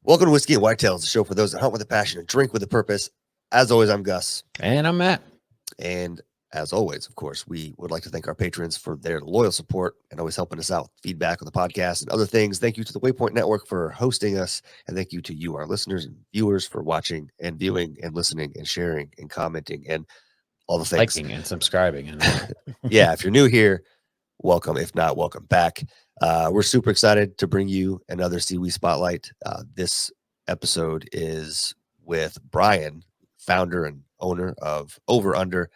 Welcome to Whiskey and Whitetails, the show for those that hunt with a passion and drink with a purpose. As always, I'm Gus. And I'm Matt. And as always, of course, we would like to thank our patrons for their loyal support and always helping us out, feedback on the podcast and other things. Thank you to the Waypoint Network for hosting us. And thank you to you, our listeners and viewers, for watching and viewing and listening and sharing and commenting and all the things. Liking and subscribing. And yeah, if you're new here, welcome. If not, welcome back. We're super excited to bring you another Seaweed Spotlight. This episode is with Bryan, founder and owner of Over Under.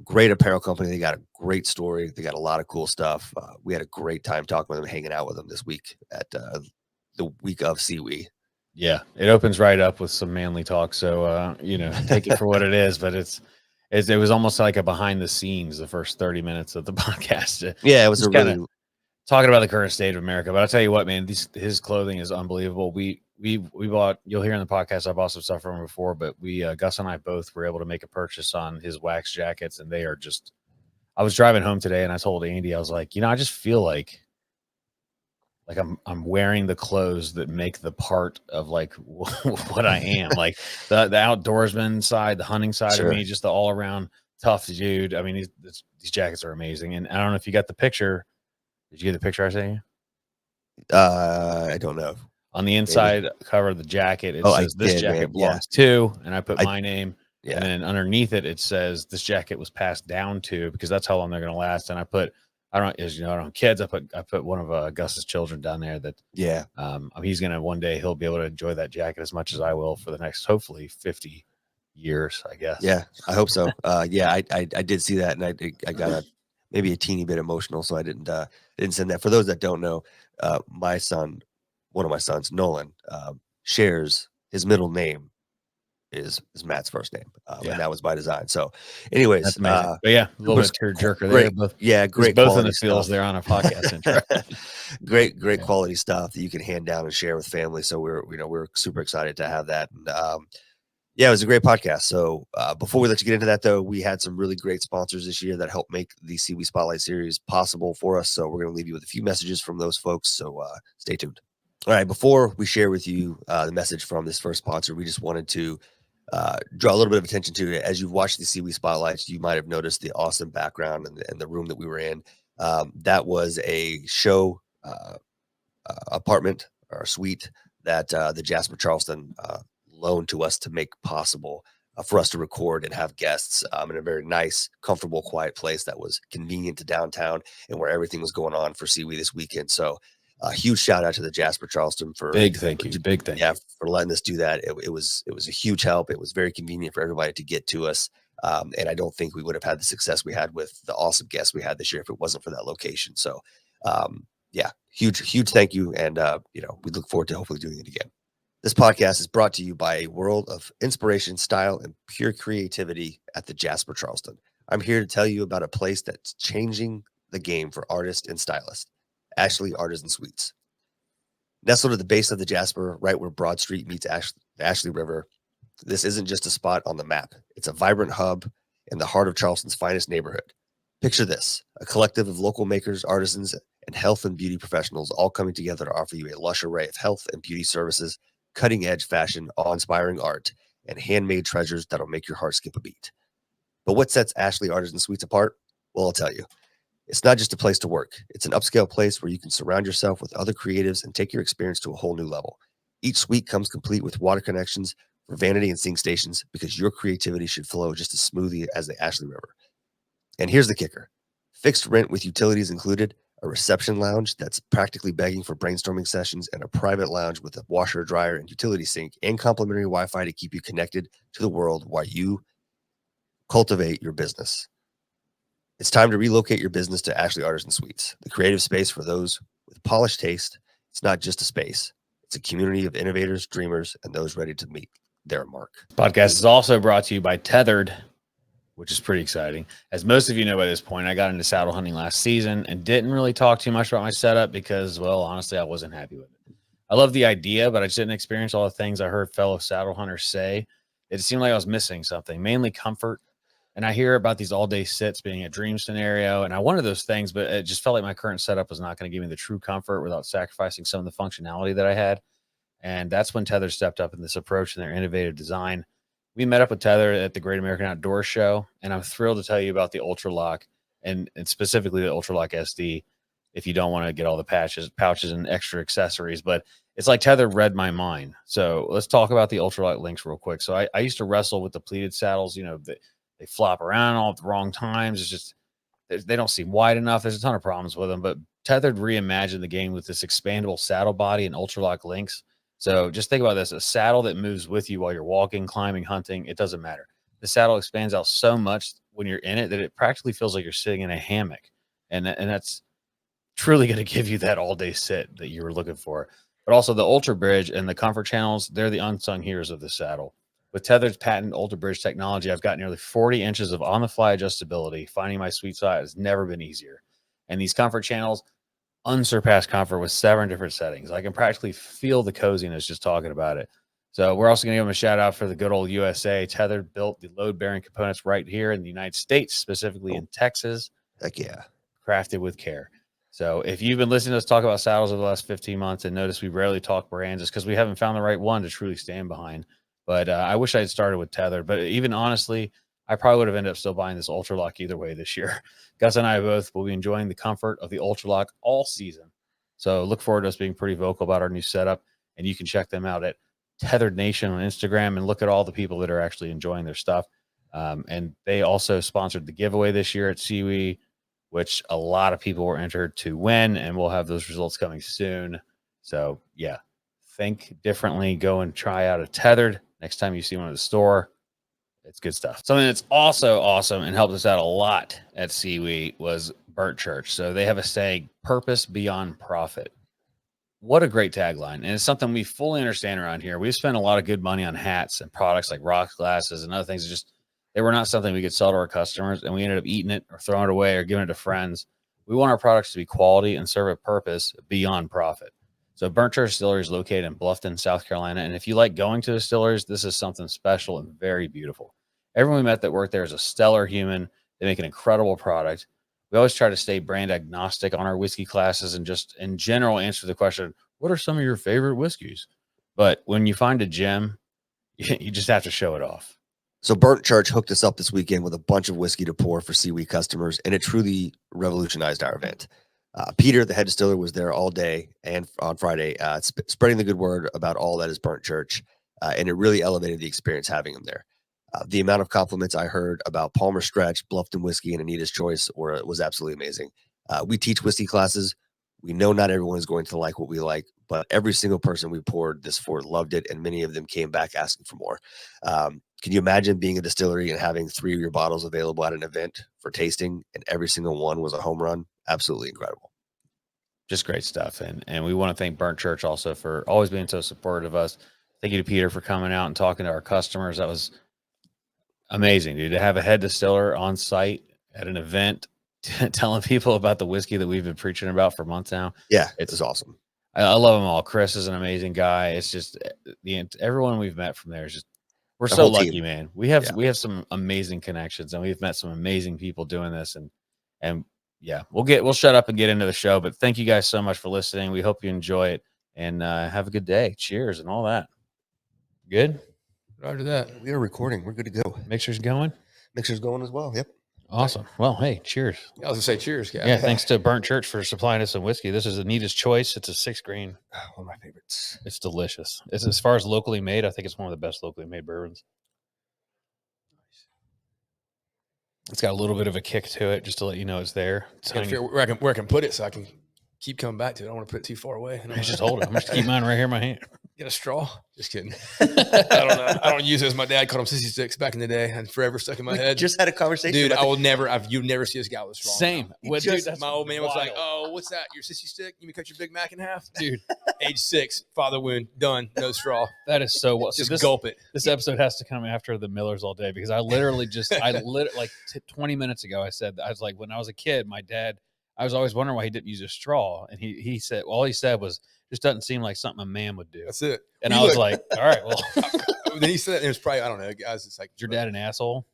Great apparel company. They got a great story. They got a lot of cool stuff. We had a great time talking with them, hanging out with them this week at the week of Seaweed. Yeah, it opens right up with some manly talk. So, take it for what it is. But it was almost like a behind the scenes, the first 30 minutes of the podcast. Yeah, it was a really talking about the current state of America. But I'll tell you what, man, his clothing is unbelievable. We bought, you'll hear in the podcast, I've bought some stuff from him before, but Gus and I both were able to make a purchase on his wax jackets, and they are just, I was driving home today and I told Andy, I was like, I just feel like I'm wearing the clothes that make the part of like what I am, like the outdoorsman side, the hunting side of me, just the all around tough dude. I mean, these jackets are amazing. And I don't know if you got the picture. Did you get the picture I sent you? I don't know. On the inside cover of the jacket, it says this jacket belongs to, and I put my name. Yeah. And then underneath it, it says this jacket was passed down to, because that's how long they're going to last. And I put, I don't have kids. I put one of Gus's children down there that, he's going to, one day he'll be able to enjoy that jacket as much as I will for the next, hopefully 50 years, I guess. Yeah, I hope so. I did see that, and I got maybe a teeny bit emotional, so I didn't send that. For those that don't know, my son, one of my sons, Nolan, shares his middle name is Matt's first name, and that was by design. So, anyways, but yeah, a little bit tear jerker there. Both, great. Both in the feels there on a podcast intro. great quality stuff that you can hand down and share with family. So we're super excited to have that. And it was a great podcast. So before we let you get into that, though, we had some really great sponsors this year that helped make the Seaweed Spotlight series possible for us. So we're going to leave you with a few messages from those folks. So stay tuned. All right, before we share with you the message from this first sponsor, we just wanted to draw a little bit of attention to it. As you've watched the Seaweed Spotlights, you might have noticed the awesome background and the room that we were in. That was a show apartment or suite that the Jasper Charleston loaned to us to make possible for us to record and have guests in a very nice, comfortable, quiet place that was convenient to downtown and where everything was going on for Seaweed this weekend. So a huge shout out to the Jasper Charleston for big thank you for letting us do that. It was a huge help. It was very convenient for everybody to get to us, and I don't think we would have had the success we had with the awesome guests we had this year if it wasn't for that location. So huge thank you, and we look forward to hopefully doing it again. This podcast is brought to you by a world of inspiration, style, and pure creativity at the Jasper Charleston. I'm here to tell you about a place that's changing the game for artists and stylists. Ashley Artisan Suites. Nestled at the base of the Jasper, right where Broad Street meets the Ashley River, this isn't just a spot on the map. It's a vibrant hub in the heart of Charleston's finest neighborhood. Picture this, a collective of local makers, artisans, and health and beauty professionals all coming together to offer you a lush array of health and beauty services, cutting-edge fashion, awe-inspiring art, and handmade treasures that'll make your heart skip a beat. But what sets Ashley Artisan Suites apart? Well, I'll tell you. It's not just a place to work. It's an upscale place where you can surround yourself with other creatives and take your experience to a whole new level. Each suite comes complete with water connections for vanity and sink stations because your creativity should flow just as smoothly as the Ashley River. And here's the kicker. Fixed rent with utilities included, a reception lounge that's practically begging for brainstorming sessions, and a private lounge with a washer, dryer, and utility sink, and complimentary Wi-Fi to keep you connected to the world while you cultivate your business. It's time to relocate your business to Ashley Artisan Suites, the creative space for those with polished taste. It's not just a space. It's a community of innovators, dreamers, and those ready to meet their mark. Podcast is also brought to you by Tethered, which is pretty exciting. As most of you know by this point, I got into saddle hunting last season and didn't really talk too much about my setup because, well, honestly, I wasn't happy with it. I love the idea, but I just didn't experience all the things I heard fellow saddle hunters say. It seemed like I was missing something, mainly comfort. And I hear about these all-day sits being a dream scenario, and I wanted those things, but it just felt like my current setup was not going to give me the true comfort without sacrificing some of the functionality that I had. And that's when Tether stepped up in this approach and their innovative design. We met up with Tether at the Great American Outdoor Show, and I'm thrilled to tell you about the Ultralock and specifically the Ultralock SD. If you don't want to get all the pouches and extra accessories, but it's like Tether read my mind. So let's talk about the Ultralock links real quick. So I used to wrestle with the pleated saddles. You know, they flop around all at the wrong times. It's just they don't seem wide enough. There's a ton of problems with them, but Tethered reimagined the game with this expandable saddle body and Ultralock links. So just think about this: a saddle that moves with you while you're walking, climbing, hunting. It doesn't matter. The saddle expands out so much when you're in it that it practically feels like you're sitting in a hammock, and that's truly going to give you that all-day sit that you were looking for. But also the Ultra Bridge and the comfort channels, they're the unsung heroes of the saddle. With Tethered's patent Ultra Bridge technology, I've got nearly 40 inches of on-the-fly adjustability. Finding my sweet spot has never been easier. And these comfort channels, unsurpassed comfort with 7 different settings. I can practically feel the coziness just talking about it. So we're also going to give them a shout out for the good old USA. Tethered built the load-bearing components right here in the United States, specifically in Texas. Heck yeah. Crafted with care. So if you've been listening to us talk about saddles over the last 15 months and notice we rarely talk brands, it's because we haven't found the right one to truly stand behind. But I wish I had started with Tether. But even honestly, I probably would have ended up still buying this Ultralock either way this year. Gus and I both will be enjoying the comfort of the Ultralock all season. So look forward to us being pretty vocal about our new setup. And you can check them out at Tethered Nation on Instagram and look at all the people that are actually enjoying their stuff. And they also sponsored the giveaway this year at SeaWee, which a lot of people were entered to win, and we'll have those results coming soon. So yeah, think differently. Go and try out a Tethered next time you see one at the store. It's good stuff. Something that's also awesome and helped us out a lot at SeaWee was Burnt Church. So they have a saying, purpose beyond profit. What a great tagline. And it's something we fully understand around here. We've spent a lot of good money on hats and products like rock glasses and other things. Just they were not something we could sell to our customers, and we ended up eating it or throwing it away or giving it to friends. We want our products to be quality and serve a purpose beyond profit. So Burnt Church Distillery is located in Bluffton, South Carolina. And if you like going to distilleries, this is something special and very beautiful. Everyone we met that worked there is a stellar human. They make an incredible product. We always try to stay brand agnostic on our whiskey classes and just in general answer the question, what are some of your favorite whiskeys? But when you find a gem, you just have to show it off. So Burnt Church hooked us up this weekend with a bunch of whiskey to pour for SeaWee customers, and it truly revolutionized our event. Peter, the head distiller, was there all day and on Friday, spreading the good word about all that is Burnt Church, and it really elevated the experience having him there. The amount of compliments I heard about Palmer Stretch, Bluffton Whiskey, and Anita's Choice was absolutely amazing. We teach whiskey classes. We know not everyone is going to like what we like, but every single person we poured this for loved it, and many of them came back asking for more. Can you imagine being a distillery and having 3 of your bottles available at an event for tasting, and every single one was a home run? Absolutely incredible. Just great stuff. And we want to thank Burnt Church also for always being so supportive of us. Thank you to Peter for coming out and talking to our customers. That was amazing, dude, to have a head distiller on site at an event telling people about the whiskey that we've been preaching about for months now. Yeah, it's awesome. I love them all. Chris is an amazing guy. It's just everyone we've met from there is just, we're so lucky, team. Man. We have some amazing connections, and we've met some amazing people doing this. And yeah, we'll shut up and get into the show, but thank you guys so much for listening. We hope you enjoy it, and have a good day. Cheers and all that. Good. After that, we are recording. We're good to go. Mixer's going. Mixer's going as well. Yep. Awesome. Well, hey, cheers. I was gonna say cheers, guys. Yeah, thanks to Burnt Church for supplying us some whiskey. This is Anita's Choice. It's a 6 grain. One of my favorites. It's delicious. It's as far as locally made. I think it's one of the best locally made bourbons. It's got a little bit of a kick to it, just to let you know it's there. It's where I can put it so I can keep coming back to it. I don't want to put it too far away. I just hold it. I'm just keep mine right here in my hand. Get a straw. Just kidding. I don't know. I don't use it as my dad called them sissy sticks back in the day, and forever stuck in my head. Just had a conversation. Dude, I will never. You'd never see this guy with a straw. Same. Dude, my old man was like, "Oh, what's that? Your sissy stick? You mean cut your Big Mac in half?" Dude, age 6, father wound, done, no straw. That is so well. Just gulp it. This episode has to come after the Millers all day, because I literally just like 20 minutes ago I said, I was like, when I was a kid, my dad, I was always wondering why he didn't use a straw, and he said, all he said was, just doesn't seem like something a man would do. That's it. And I was like, all right, well. Then he said, it was probably, I don't know, guys. It's like, is your dad an asshole?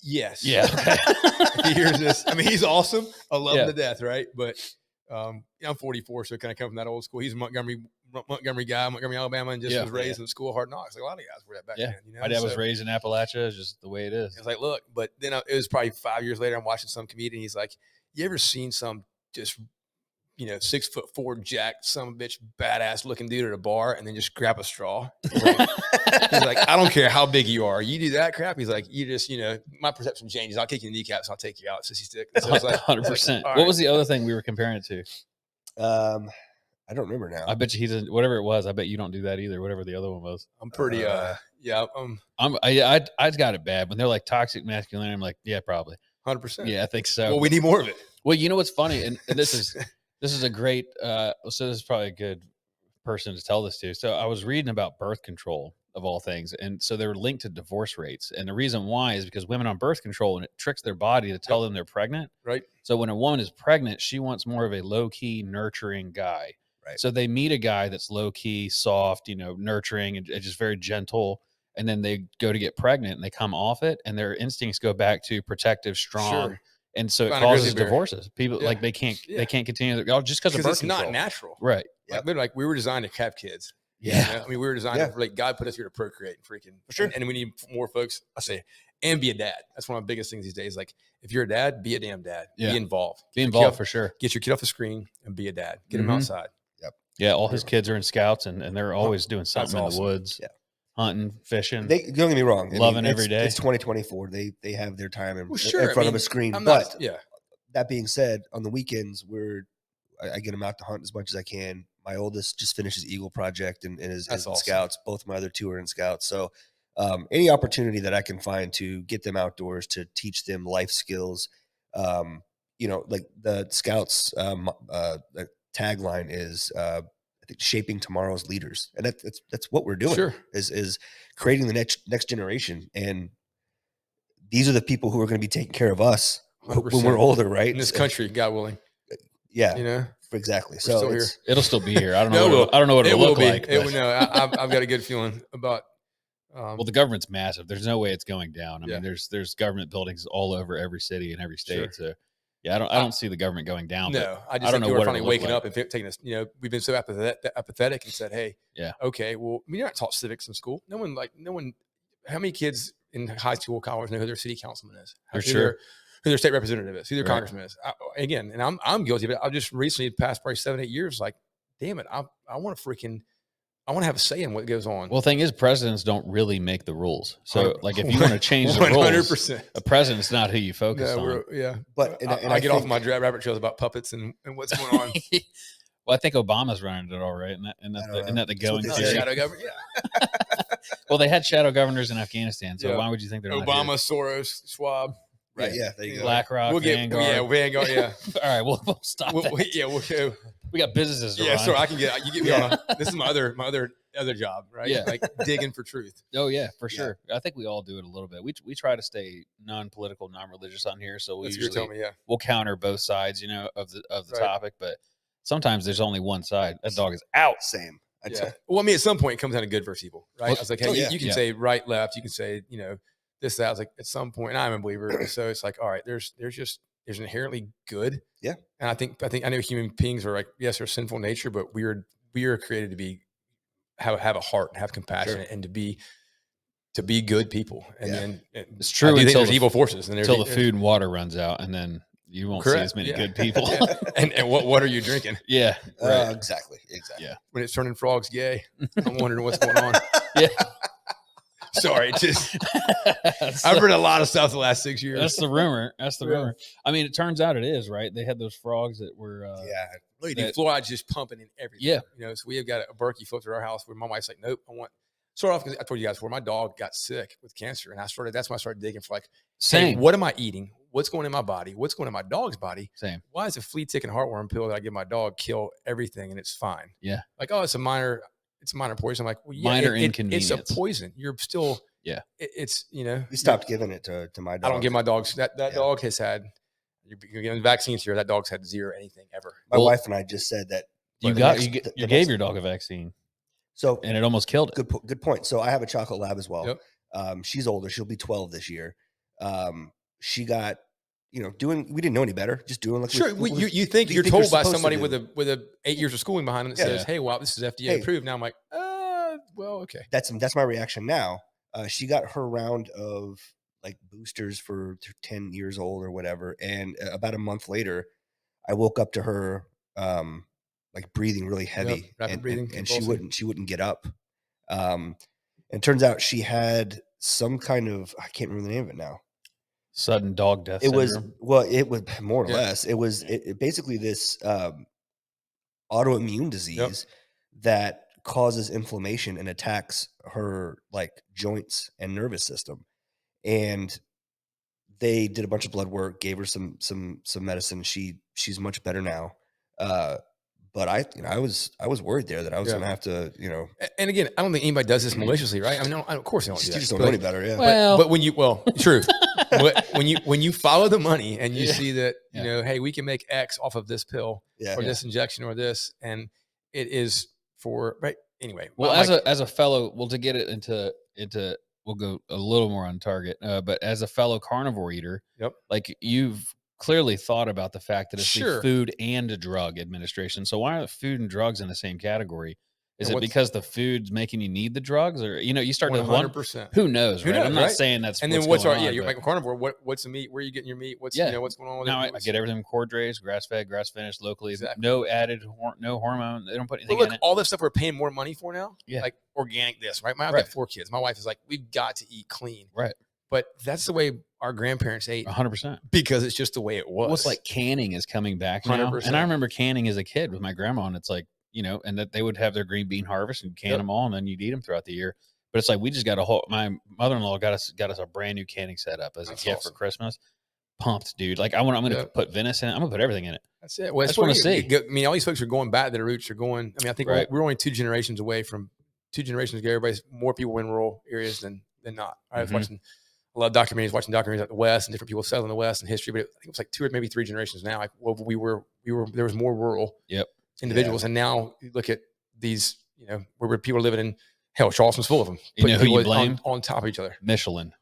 Yes. Yeah. Okay. If he hears this, I mean, he's awesome. I love him to death, right? But I'm 44, so kind of come from that old school. He's a Montgomery guy, Montgomery, Alabama, and just was raised in the school of hard knocks. Like a lot of guys were that back then. You know? My dad was raised in Appalachia. It's just the way it is. It's like, look, but then it was probably 5 years later. I'm watching some comedian. He's like, you ever seen some just 6'4" jack, some bitch, badass looking dude at a bar, and then just grab a straw? He's like, I don't care how big you are. You do that crap. He's like, you just, my perception changes. I'll kick you in the kneecaps. I'll take you out, sissy stick. And so it's like 100%. Like, what was the other thing we were comparing it to? I don't remember now. I bet you whatever it was. I bet you don't do that either. Whatever the other one was. I'm pretty, I got it bad when they're like toxic masculinity. I'm like, yeah, probably 100%. Yeah, I think so. Well, we need more of it. Well, you know what's funny, and this is a great. So this is probably a good person to tell this to. So I was reading about birth control of all things, and so they're linked to divorce rates, and the reason why is because women on birth control, and it tricks their body to tell them they're pregnant. Right. So when a woman is pregnant, she wants more of a low key, nurturing guy. Right. So they meet a guy that's low key, soft, nurturing, and just very gentle. And then they go to get pregnant and they come off it, and their instincts go back to protective, strong. Sure. And so it Find a causes grizzly bear. Divorces. People like they can't continue just because of birth it's control. not natural. Right. Like, literally, like we were designed to have kids. Yeah. I mean, we were designed to, like, God put us here to procreate and freaking. For sure. And we need more folks, I say, and be a dad. That's one of the biggest things these days. Like, if you're a dad, be a damn dad. Yeah. Be involved. Be involved for sure. Get your kid off the screen and be a dad. Get him outside. Yeah. All his kids are in scouts, and they're always doing something in the woods. Yeah. Hunting, fishing. Don't get me wrong. Loving every day. It's 2024. They have their time in I front mean, of a screen. But that being said, on the weekends, I get them out to hunt as much as I can. My oldest just finished his Eagle project and is in awesome. Scouts. Both my other two are in Scouts. So any opportunity that I can find to get them outdoors, to teach them life skills, like the Scouts the tagline is I think shaping tomorrow's leaders, and that's what we're doing. Sure. Is creating the next generation, and these are the people who are going to be taking care of us 100%. when we're older, right? In this country, God willing. Yeah. Exactly. So still here. It'll still be here. I don't know. I don't know what it'll look like. I've got a good feeling about. Well, the government's massive. There's no way it's going down. I mean, there's government buildings all over every city and every state. Sure. So, yeah, I don't see the government going down. No, I don't think know we're finally waking up like. and taking this. We've been so apathetic and said, "Hey, yeah, okay, well, you're not taught civics in school. No one. How many kids in high school, college know who their city councilman is? Who their state representative is, who their congressman is. And I'm guilty of it. I just recently passed probably 7-8 years. Like, damn it, I want to have a say in what goes on. Well, the thing is, presidents don't really make the rules. So, like, if you want to change the 100%. rules, a president's not who you focus on. Yeah, but I get off my rabbit trails about puppets and what's going on. Well, I think Obama's running it all right, and that the going theory. Shadow government. Yeah. Well, they had shadow governors in Afghanistan, so why would you think they're Obama, not Soros, Schwab? Right. Yeah. There you go. BlackRock, Vanguard. Yeah, Vanguard. Yeah. All right, we'll stop. We'll go. We got businesses to run. So I can you get me on. This is my other job, right? Yeah. Like digging for truth. Oh yeah, for sure. I think we all do it a little bit. We try to stay non-political, non-religious on here, so we'll counter both sides, of the topic. But sometimes there's only one side. That dog is out. Same. Well, I mean, at some point, it comes down to good versus evil, right? Well, I was like, hey, you can say right, left. You can say, this, that. I was like, at some point, and I'm a believer. So it's like, all right, there's inherently good. Yeah. And I know human beings are like, yes, they're sinful nature, but we are created to have a heart and have compassion and to be good people. And then it's true. Until there's evil forces until the food and water runs out, and then you won't see as many good people. And what are you drinking? Yeah. Right. Exactly. Yeah. When it's turning frogs gay, I'm wondering what's going on. Yeah. Sorry, I've heard a lot of stuff the last 6 years. That's the rumor. Rumor. I mean, it turns out it is, right? They had those frogs that were Look, fluoride's just pumping in everything. Yeah. So we have got a Berkey filter at our house where my wife's like, nope, start off because I told you guys before, my dog got sick with cancer, and that's when I started digging for hey, what am I eating? What's going in my body? What's going in my dog's body? Same. Why is a flea tick and heartworm pill that I give my dog kill everything and it's fine? Yeah. Like, oh, it's a minor poison. I'm like, well, minor inconvenience. It's a poison. You're still it's You stopped giving it to my dog. I don't give my dogs that dog has had. You're getting vaccines here. That dog's had zero anything ever. My wife and I just said that you gave your dog a vaccine. So and it almost killed it. Good point. So I have a chocolate lab as well. Yep. She's older. She'll be 12 this year. She got we didn't know any better, just doing like Sure, you think you you're think told you're by supposed to somebody do. with a 8 years of schooling behind him that Yeah. says, "Hey, wow, this is FDA Hey. approved." Now I'm like, well, okay. That's my reaction now. She got her round of like boosters for 10 years old or whatever, and about a month later, I woke up to her like breathing really heavy, rapid breathing, and she convulsing. wouldn't get up. And it turns out she had some kind of, I can't remember the name of it now. Sudden dog death It was syndrome. it was more or Yeah. less. It was basically this autoimmune disease that causes inflammation and attacks her like joints and nervous system. And they did a bunch of blood work, gave her some medicine. She's much better now. But I was worried there that I was Yeah. going to have to, And again, I don't think anybody does this maliciously, right? I mean, no, of course they don't do you that. just don't But know like, any better. Yeah. Well, but when you true. But when you follow the money and you Yeah. see that, Yeah. hey, we can make X off of this pill Yeah. or this injection or this, and it is for right anyway. well, I'm like, as a fellow, well, to get it into we'll go a little more on target, but as a fellow carnivore eater, Yep. like you've clearly thought about the fact that it's Sure. the Food and Drug Administration. So why are food and drugs in the same category? Is And it what's- because the food's making you need the drugs, or you start to 100%. who knows, Who right? knows, I'm not right? saying that's And then what's what's going our on, you're but like a carnivore. What's the meat? Where are you getting your meat? What's Yeah. what's going on with now it? I get everything from cord raised, grass fed, grass finished, locally. Exactly. No added, no hormone. They don't put anything But look, in it. all this stuff we're paying more money for now. Yeah. Like organic this, right? I've Right. got 4 kids. My wife is like, we've got to eat clean. Right. But that's the way our grandparents ate 100%. because it's just the way it was. What's like canning is coming back now. 100%. And I remember canning as a kid with my grandma, and it's like, and that they would have their green bean harvest and can Yep. them all, and then you'd eat them throughout the year. But it's like we just got my mother-in-law got us a brand new canning setup as That's a gift awesome. for Christmas. Pumped, dude. Like I'm gonna Yep. put Venice in it. I'm gonna put everything in it. That's it. Well, I just wanna see. I mean, all these folks are going back to their roots. Are going. I mean, I think Right. we're only 2 generations away from 2 generations ago. Everybody's more people in rural areas than not. I was Mhm. watching a lot of documentaries, watching documentaries out the West and different people settled in the West and history. But I think it was like 2 or maybe 3 generations now. Like, well, there was more rural Yep. individuals, and now you look at these, where people are living in. Hell, Charleston's full of them. You know who Putting you people blame? on top of each other. Michelin.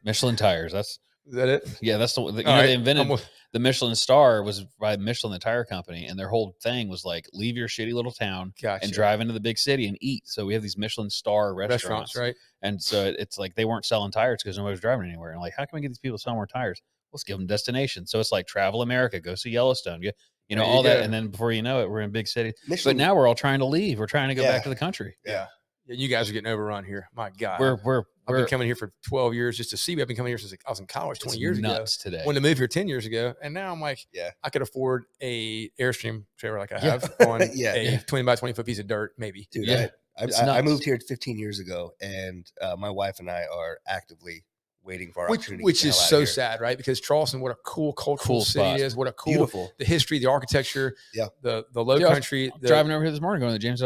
Michelin tires. That's Is that it? yeah. That's the All right. they invented Almost- the Michelin star was by Michelin, the tire company, and their whole thing was like leave your shitty little town Gotcha. and drive into the big city and eat. So we have these Michelin star restaurants, right? And so it's like they weren't selling tires because nobody was driving anywhere. And like, how can we get these people to sell more tires? Let's give them destinations. So it's like travel America, go see Yellowstone, There you all that. go. And then before you know it, we're in big city. But Michelin, now we're all trying to leave. We're trying to go Yeah. back to the country. Yeah, you guys are getting overrun here. My God, I've We're been coming here for 12 years just to see. I've been coming here since I was in college 20 years nuts ago. today. Wanted to move here 10 years ago, and now I'm like, Yeah. I could afford a Airstream trailer like I Yeah. have on Yeah. a 20 by 20 foot piece of dirt, maybe. dude, Yeah. It's I nuts. moved here 15 years ago, and my wife and I are actively waiting for our opportunity. Which to get is the hell so outta here. sad, right? Because Charleston, what a cool cultural Cool city spot. it is. What a cool, Beautiful. the history, the architecture, Yeah. the low Dude, I was country. driving over here this morning going to the James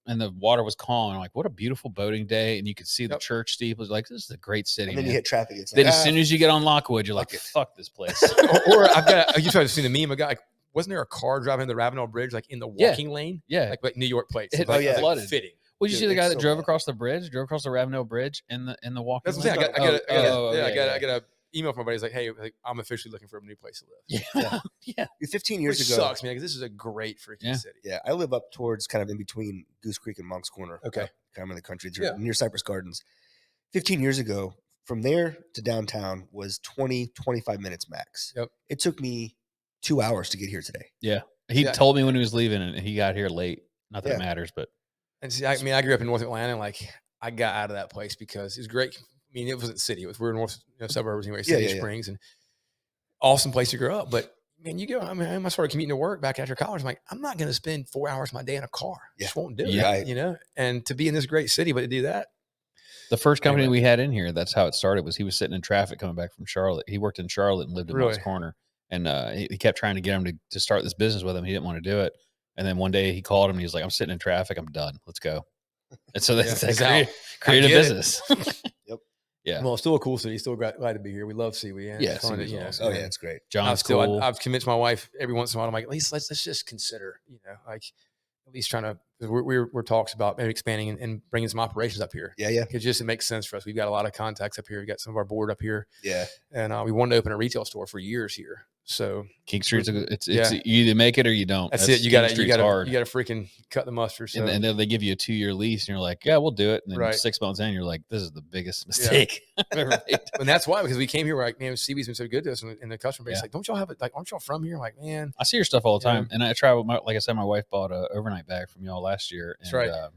and the water was calm. I'm like, what a beautiful boating day. And you could see the Yep. church steeples. Like, this is a great city, And then man. you hit traffic. It's Then like, as soon as you get on Lockwood, you're like, fuck it. fuck this place. or I've got, you tried to see the meme, a guy, like, wasn't there a car driving the Ravenel Bridge, like in the Yeah. walking lane? Yeah. Like New York plates. It- Like, oh, yeah. flooded. Fitting. Well, you Dude, see the guy it's that so drove bad. across the Ravenel Bridge in the walking That's what I'm lane? saying. I got a email from my buddy. He's like, hey, like, I'm officially looking for a new place to live. Yeah. Yeah. 15 years Which ago. sucks, man, because this is a great freaking Yeah. city. Yeah, I live up towards kind of in between Goose Creek and Monk's Corner. Okay. Kind of in the country. It's Yeah. near Cypress Gardens. 15 years ago, from there to downtown was 25 minutes max. Yep. It took me 2 hours to get here today. He Yeah. told me when he was leaving and he got here late. Not that Yeah. it matters, but And see, I mean, I grew up in North Atlanta. And like, I got out of that place because it was great. I mean, it wasn't city. We were in north suburbs anyway, Yeah, City yeah. Springs, and awesome place to grow up. But man, you go. I mean, I started commuting to work back after college. I'm like, I'm not going to spend 4 hours of my day in a car. Yeah. Just won't do Yeah. it. And to be in this great city, but to do that, the first company Anyway. we had in here, that's how it started, was he was sitting in traffic coming back from Charlotte. He worked in Charlotte and lived in Monk's Really? Corner. And he kept trying to get him to start this business with him. He didn't want to do it. And then one day he called him and he was like, I'm sitting in traffic. I'm done. Let's go. And so they Yeah, he's out. created a get it. business. Yeah. well, it's still a cool city. Still glad to be here. We love Seaweed. And Yeah, it's fun to, Seaweed's awesome. Oh, yeah, it's great. John's cool. I've convinced my wife every once in a while. I'm like, at least let's just consider, like at least trying to, we're talks about maybe expanding and bringing some operations up here. Yeah. Yeah. It makes sense for us. We've got a lot of contacts up here. We got some of our board up here. Yeah. And we wanted to open a retail store for years here. So King Street's it's Yeah. you either make it or you don't. that's it. You King got Street's to hard. freaking cut the mustard. So And then they give you a 2-year lease, and you're like, yeah, we'll do it. And then Right. 6 months in, you're like, this is the biggest mistake I've ever made. and that's why, because we came here, we're like, man, CB's been so good to us, and the customer base Yeah. like, don't y'all have it? Like, aren't y'all from here? I'm like, man, I see your stuff all the Yeah. time, and I travel. Like I said, my wife bought a overnight bag from y'all last year. And, That's right.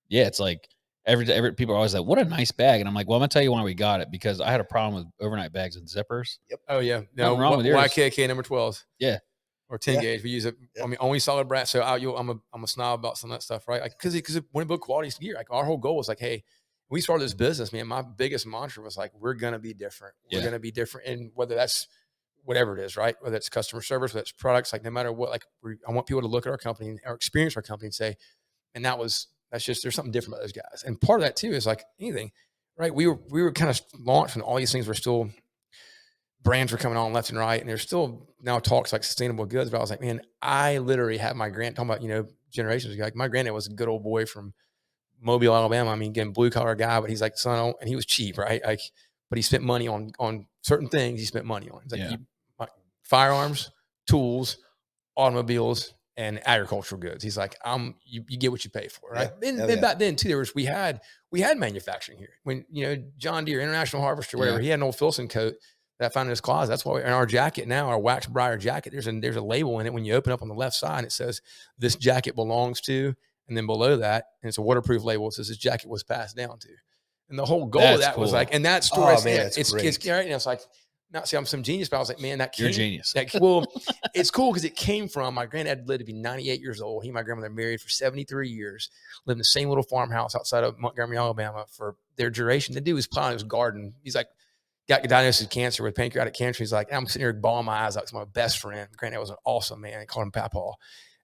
Yeah, it's like every people are always like, "What a nice bag," and I'm like, "Well, I'm gonna tell you why we got it, because I had a problem with overnight bags and zippers." oh yeah, no, Nothing wrong with yours. YKK number 12s. Yeah. Or 10 Yeah. gauge. We use it. Yeah. I mean, only solid brass. So I'm a snob about some of that stuff, right? Like, because when we build quality gear, like our whole goal was like, hey, we started this business, man. My biggest mantra was like, we're gonna be different. We're Yeah. gonna be different, and whether that's whatever it is, right? Whether it's customer service, whether it's products, like no matter what, like I want people to look at our company or experience our company and say, and that's just there's something different about those guys. And part of that too is like anything, right? We were kind of launched when all these things were still brands were coming on left and right, and there's still now talks like sustainable goods. But I was like, man, I literally have my talking about generations ago. Like my granddad was a good old boy from Mobile, Alabama. I mean, again, blue collar guy, but he's like, son, and he was cheap, right? Like, but he spent money on certain things. He spent money on. He's like, Yeah. Firearms, tools, automobiles, and agricultural goods. He's like, you get what you pay for, right? Yeah. And back then too, we had manufacturing here. When John Deere, International Harvester, whatever, Yeah. he had an old Filson coat that I found in his closet. That's why in our jacket now, our wax briar jacket, there's a label in it when you open up on the left side. It says this jacket belongs to, and then below that, and it's a waterproof label. It says this jacket was passed down to. And the whole goal of That's that was cool. like, and that story, Oh, man, it's that's right. great. And it's like, not say I'm some genius, but I was like, man, You're a genius. well, it's cool because it came from my granddad lived to be 98 years old. He and my grandmother married for 73 years, lived in the same little farmhouse outside of Montgomery, Alabama for their duration. The dude was plowing his garden. He's like, got diagnosed with cancer, with pancreatic cancer. He's like, I'm sitting here bawling my eyes out because my best friend, granddad was an awesome man. I called him Papaw.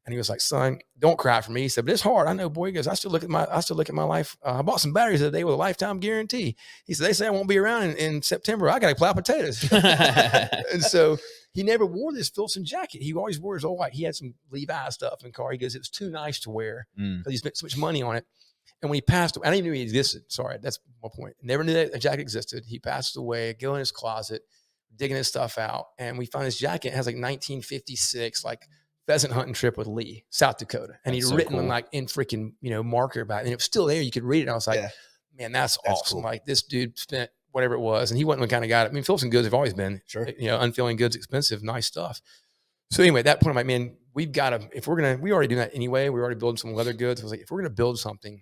And he was like, son, don't cry for me. He said, but it's hard. I know, boy. He goes, I still look at my life. I bought some batteries the other day with a lifetime guarantee. He said, they say I won't be around in September. I got to plow potatoes. And so he never wore this Filson jacket. He always wore his old white. He had some Levi stuff in the car. He goes, it was too nice to wear because he spent so much money on it. And when he passed away, I didn't even know he existed. Sorry, that's my point. Never knew that a jacket existed. He passed away, go in his closet, digging his stuff out. And we found his jacket. It has like 1956, like pheasant hunting trip with Lee, South Dakota. And he'd written cool. like in freaking, marker about it. And it was still there. You could read it. And I was like, man, that's awesome. Cool. Like this dude spent whatever it was. And he wasn't the kind of guy. I mean, Filson goods have always been, unfeeling goods, expensive, nice stuff. So anyway, at that point, I'm like, man, we've got to, we already do that anyway. We're already building some leather goods. I was like, if we're going to build something,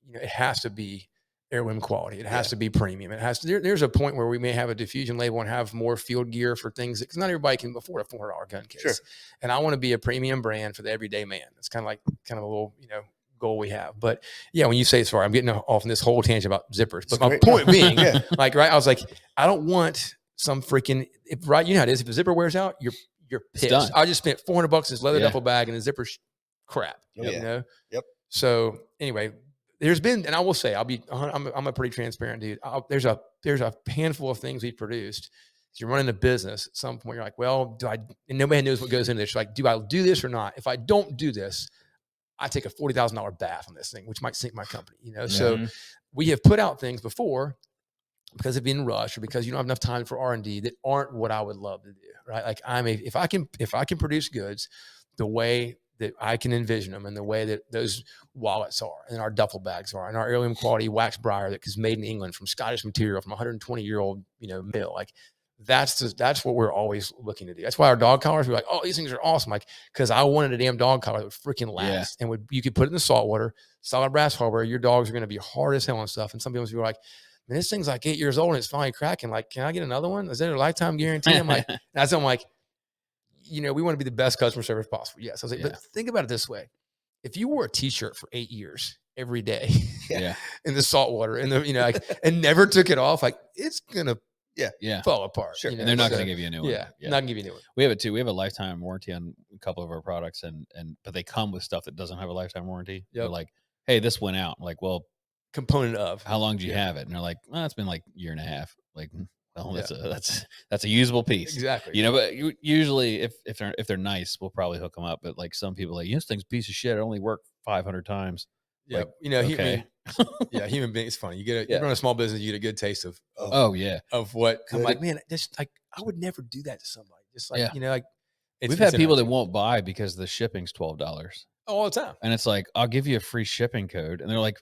it has to be heirloom quality. It has to be premium. It has to, there's a point where we may have a diffusion label and have more field gear for things because not everybody can afford a $400 gun case. Sure. And I want to be a premium brand for the everyday man. It's kind of a little, goal we have. But yeah, when you say, sorry, I'm getting off on this whole tangent about zippers, but my point being, like, right. I was like, I don't want some freaking, right. You know how it is. If the zipper wears out, you're pissed. I just spent $400 in this leather duffel bag and the zipper's crap, Yep. So anyway, there's been, and I will say, I'm a pretty transparent dude. There's a handful of things we've produced. So you're running a business at some point. You're like, well, and nobody knows what goes into this. You're like, do I do this or not? If I don't do this, I take a $40,000 bath on this thing, which might sink my company, So we have put out things before because of being rushed or because you don't have enough time for R&D that aren't what I would love to do, right? Like if I can produce goods the way that I can envision them and the way that those wallets are and our duffel bags are and our heirloom quality wax briar that is made in England from Scottish material from 120-year-old, mill, like that's what we're always looking to do. That's why our dog collars, we're like, oh, these things are awesome. Like, cause I wanted a damn dog collar that would freaking last and you could put it in the salt water, solid brass hardware. Your dogs are going to be hard as hell and stuff. And some people are like, man, this thing's like 8 years old and it's finally cracking. Like, can I get another one? Is there a lifetime guarantee? I'm like, I'm like, we want to be the best customer service possible. Yes. I was like, but think about it this way. If you wore a t-shirt for 8 years every day in the salt water and and never took it off, like it's going to fall apart. Sure. And they're not going to give you a new one. Yeah. Not going to give you a new one. We have it too. We have a lifetime warranty on a couple of our products but they come with stuff that doesn't have a lifetime warranty. They're like, hey, this went out. I'm like, well, component of how long do you have it? And they're like, well, it's been like a year and a half. Like, Well, that's a usable piece. Exactly. You know, but usually if they're nice, we'll probably hook them up. But like some people, like, this thing's a piece of shit. It only worked 500 times. Yeah, Like, you know, okay. yeah, human being. It's funny. You Yeah. run a small business, you get a good taste of yeah. of what I'm Good. like. Man, just like I would never do that to somebody. Just like Yeah. you know, like We've had people that won't buy because the shipping's $12, all the time. and it's like, I'll give you a free shipping code, and they're like,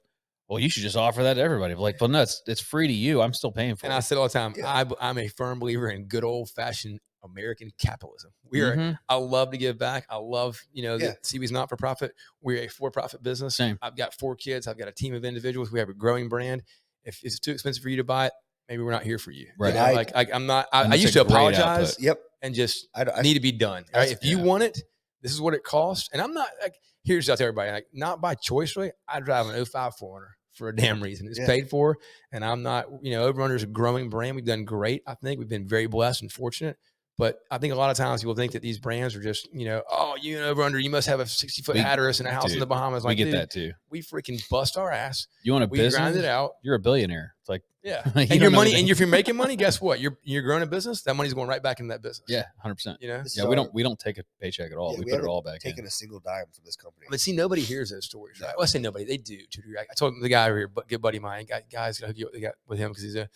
well, you should just offer that to everybody. I'm like, well, no, it's free to you. I'm still paying for And it. I said all the time, Yeah. I'm a firm believer in good old fashioned American capitalism. We are. Mhm. I love to give back. I love, you know, Yeah. that CB's not for profit. We're a for profit business. Same. I've got 4 kids. I've got a team of individuals. We have a growing brand. If it's too expensive for you to buy it, maybe we're not here for you. Right. You know, I- like I'm not. And I it's used a to great apologize output. Yep. and just I need to be done. Right? If you yeah. want it, this is what it costs. And I'm not like, here's out to everybody, like not by choice, really. I drive an 05 400 for a damn reason. It's Yeah. paid for. And I'm not, you know, Over Under is a growing brand. We've done great. I think we've been very blessed and fortunate. But I think a lot of times people think that these brands are just, you know, oh, you and Over Under, you must have a 60-foot Hatteras and a house in the Bahamas. We Like, get dude, that too. we freaking bust our ass. You want a We grind business? it out. You're a billionaire. It's like, Yeah. You And don't your know money, anything. and if you're making money, guess what? You're growing a business. That money's going right back into that business. yeah, 100%. You know? This Yeah, is we don't take a paycheck at all. Yeah, we we put it haven't all back taken in. a single dime from this company. But see, nobody hears those stories, right? No. Well, I say nobody. They do. I told the guy over here, good buddy of mine, guys, hook you up with him because he's a,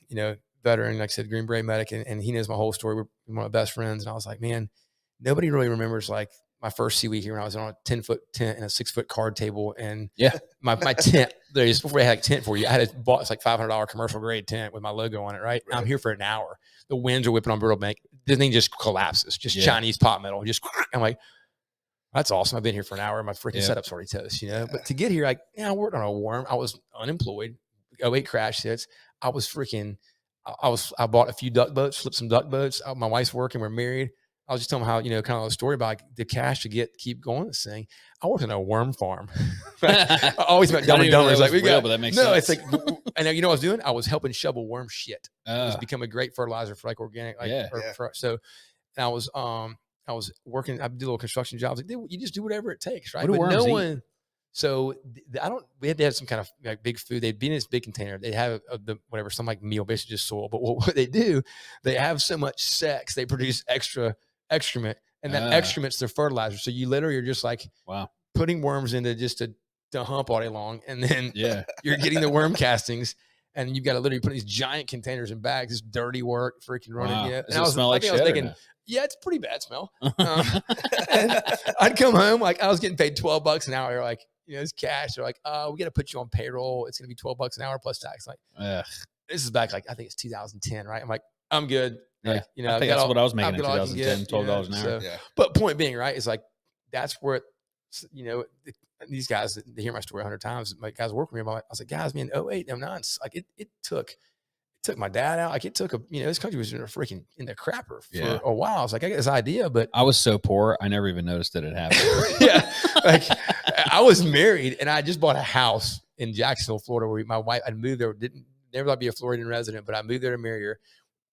you know, veteran, like I said, Green Beret medic, and he knows my whole story. We're one of my best friends, and I was like, man, nobody really remembers like my first sea week here when I was on a 10-foot tent and a 6-foot card table, and Yeah. my tent. Just before I had a tent for you, I had bought this like $500 commercial grade tent with my logo on it. Right, Right. I'm here for an hour. The winds are whipping on Burtle Bank. The thing just collapses, just Yeah. Chinese pot metal. Just I'm like, that's awesome. I've been here for an hour. My freaking Yeah. setup's already toast, you know. But to get here, like, yeah, I worked on a worm. I was unemployed. 08 crash hits. I was freaking. I bought a few duck boats, flipped some duck boats. My wife's working. We're married. I was just telling them how, you know, kind of a story about like, the cash to keep going this thing. I worked on a worm farm. I always met Dumb and Dumber. It's like, we got, but that makes no, sense. it's like, and you know what I was doing? I was helping shovel worm shit. It's Uh, become a great fertilizer for like organic, like, Yeah. Yeah. so I was working, I do little construction jobs. Like, dude, you just do whatever it takes, right? What do But no worms eat? one, so we had to have some kind of like big food. They'd be in this big container. They have whatever, some like meal, basically just soil. But what they do, they have so much sex, they produce extra excrement, and that excrement's their fertilizer. So you literally are just like, wow. putting worms into just to hump all day long. And then Yeah. you're getting the worm castings. And you've got to literally put these giant containers in bags. This dirty work, freaking running. Wow. Yeah, Does it smell like shit or no? yeah, it's a pretty bad smell. I'd come home, like I was getting paid $12 an hour. They're like, you know, it's cash. They're like, we got to put you on payroll. It's going to be $12 an hour plus tax. Like, Ugh. this is back, like, I think it's 2010, right? I'm like, I'm good. Yeah. Like, you know, I think that's what I was making I've in got all I can 2010, get, you know, $12 an hour. so- Yeah. But point being, right, is like, that's where, you know, these guys, they hear my story 100 times. My guys work with me. I was like, guys, man, 08, 09, like it took my dad out. Like it took this country was in the crapper for a while. I was like, I got this idea, but I was so poor, I never even noticed that it happened. yeah, like I was married and I just bought a house in Jacksonville, Florida, where my wife, I'd moved there, never thought I'd be a Floridian resident, but I moved there to marry her.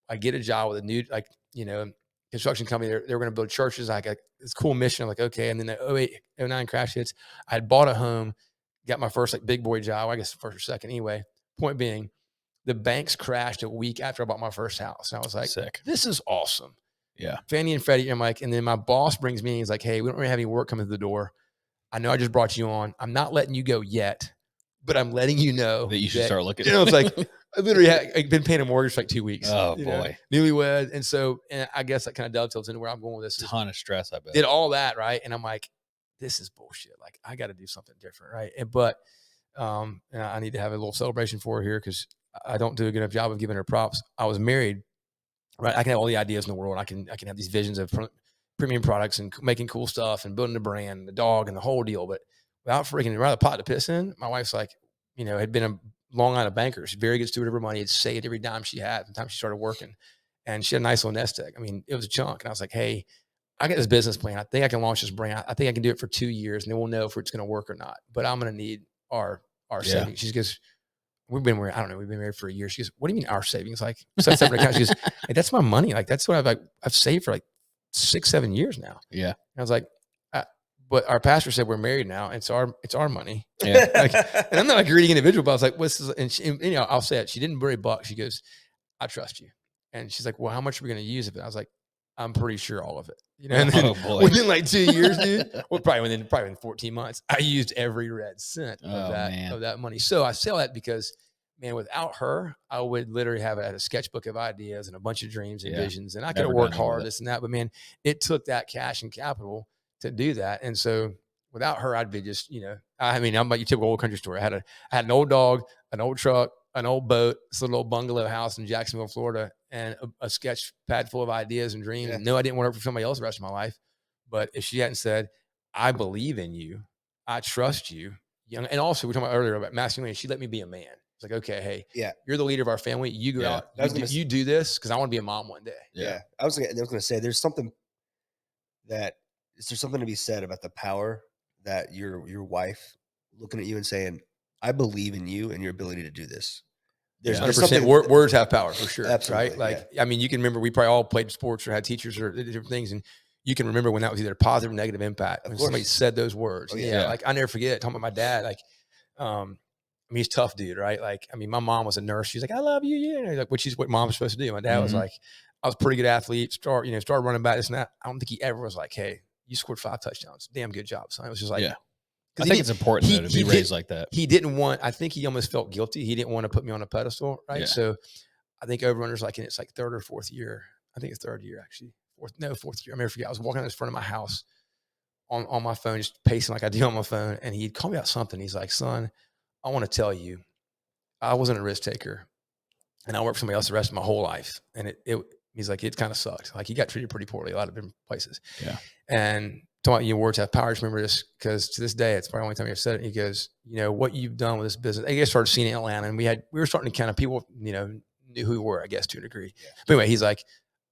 I get a job with a new, like, you know, construction company. They were going to build churches. Like this cool mission. I'm like, okay. And then the 08, 09 crash hits. I had bought a home, got my first like big boy job. I guess first or second anyway. Point being, the banks crashed a week after I bought my first house. And I was like, Sick. this is awesome. Yeah. Fannie and Freddie. I'm like, and then my boss brings me, he's like, hey, we don't really have any work coming to the door. I know I just brought you on. I'm not letting you go yet, but I'm letting you know That you should start looking. You know, it's like, I literally had been paying a mortgage for like 2 weeks. Oh, you know, boy. newlywed. And so, and I guess that kind of dovetails into where I'm going with this. Ton of stress, I bet. Did all that, right? And I'm like, this is bullshit. Like, I got to do something different, right? But and I need to have a little celebration for her here because I don't do a good enough job of giving her props. I was married, right? I can have all the ideas in the world. I can have these visions of premium products and making cool stuff and building a brand, the dog, and the whole deal. But without freaking rather pot to piss in, my wife's like, you know, had been a long line of bankers, very good steward of her money, had saved every dime she had from the time she started working, and she had a nice little nest egg. I mean, it was a chunk, and I was like, hey, I got this business plan. I think I can launch this brand. I think I can do it for 2 years, and then we'll know if it's going to work or not. But I'm going to need our savings. She goes, we've been married for a year. She goes, what do you mean our savings? Like, so separate account. She goes, hey, that's my money. Like, that's what I've saved for like 6-7 years now. Yeah. And I was like, but our pastor said we're married now. It's our money. Yeah. And I'm not a greedy individual, but I was like, what's this? And, you know, I'll say it. She didn't worry buck. She goes, I trust you. And she's like, well, how much are we going to use of it? I was like, I'm pretty sure all of it. You know, and then Oh, boy. within like 2 years, dude, well, probably within 14 months, I used every red cent Oh, man. of that money. So I say all that because, man, without her, I would literally have had a sketchbook of ideas and a bunch of dreams and Yeah. visions, and I could Never have worked done any of hard, it. this and that. But man, it took that cash and capital to do that. And so without her, I'd be just, you know, I mean, I'm like your typical old country story. I had an old dog, an old truck, an old boat, this little old bungalow house in Jacksonville, Florida, and a sketch pad full of ideas and dreams. Yeah. And no, I didn't want to work for somebody else the rest of my life. But if she hadn't said, I believe in you, I trust you, young, and also we were talking about earlier about masculinity, she let me be a man. It's like, okay, hey, Yeah. you're the leader of our family. You go Yeah. out, you do this because I want to be a mom one day. Yeah. I was going to say, is there something to be said about the power that your wife looking at you and saying, I believe in you and your ability to do this. There's 100%. something, Words have power for sure. Absolutely, Right? Like, I mean, you can remember we probably all played sports or had teachers or different things, and you can remember when that was either positive or negative impact when somebody said those words. Oh, yeah. Like I never forget talking about my dad. Like, I mean, he's a tough dude, right? Like, I mean, my mom was a nurse. She's like, I love you. Yeah. Like, which is what mom's supposed to do. My dad was like, I was a pretty good athlete, started running back, this and that. I don't think he ever was like, hey, you scored 5 touchdowns. Damn good job, son. It was just like, I think it's important though, to be raised like that. He didn't want, I think he almost felt guilty. He didn't want to put me on a pedestal. Right. Yeah. So I think Overrunner's like, it's like 3rd or 4th year. I think it's 3rd year actually. 4th year. I never forget. I was walking out in front of my house on my phone, just pacing like I do on my phone. And he'd call me out something. He's like, son, I want to tell you, I wasn't a risk taker and I worked for somebody else the rest of my whole life. And he's like, it kind of sucked. Like he got treated pretty poorly a lot of different places. Yeah. And talking about words have power. I just remember this because to this day, it's probably the only time I've said it. He goes, you know, what you've done with this business. I guess started seeing it in Atlanta and we were starting to kind of people, you know, knew who we were, I guess, to a degree. Yeah. But anyway, he's like,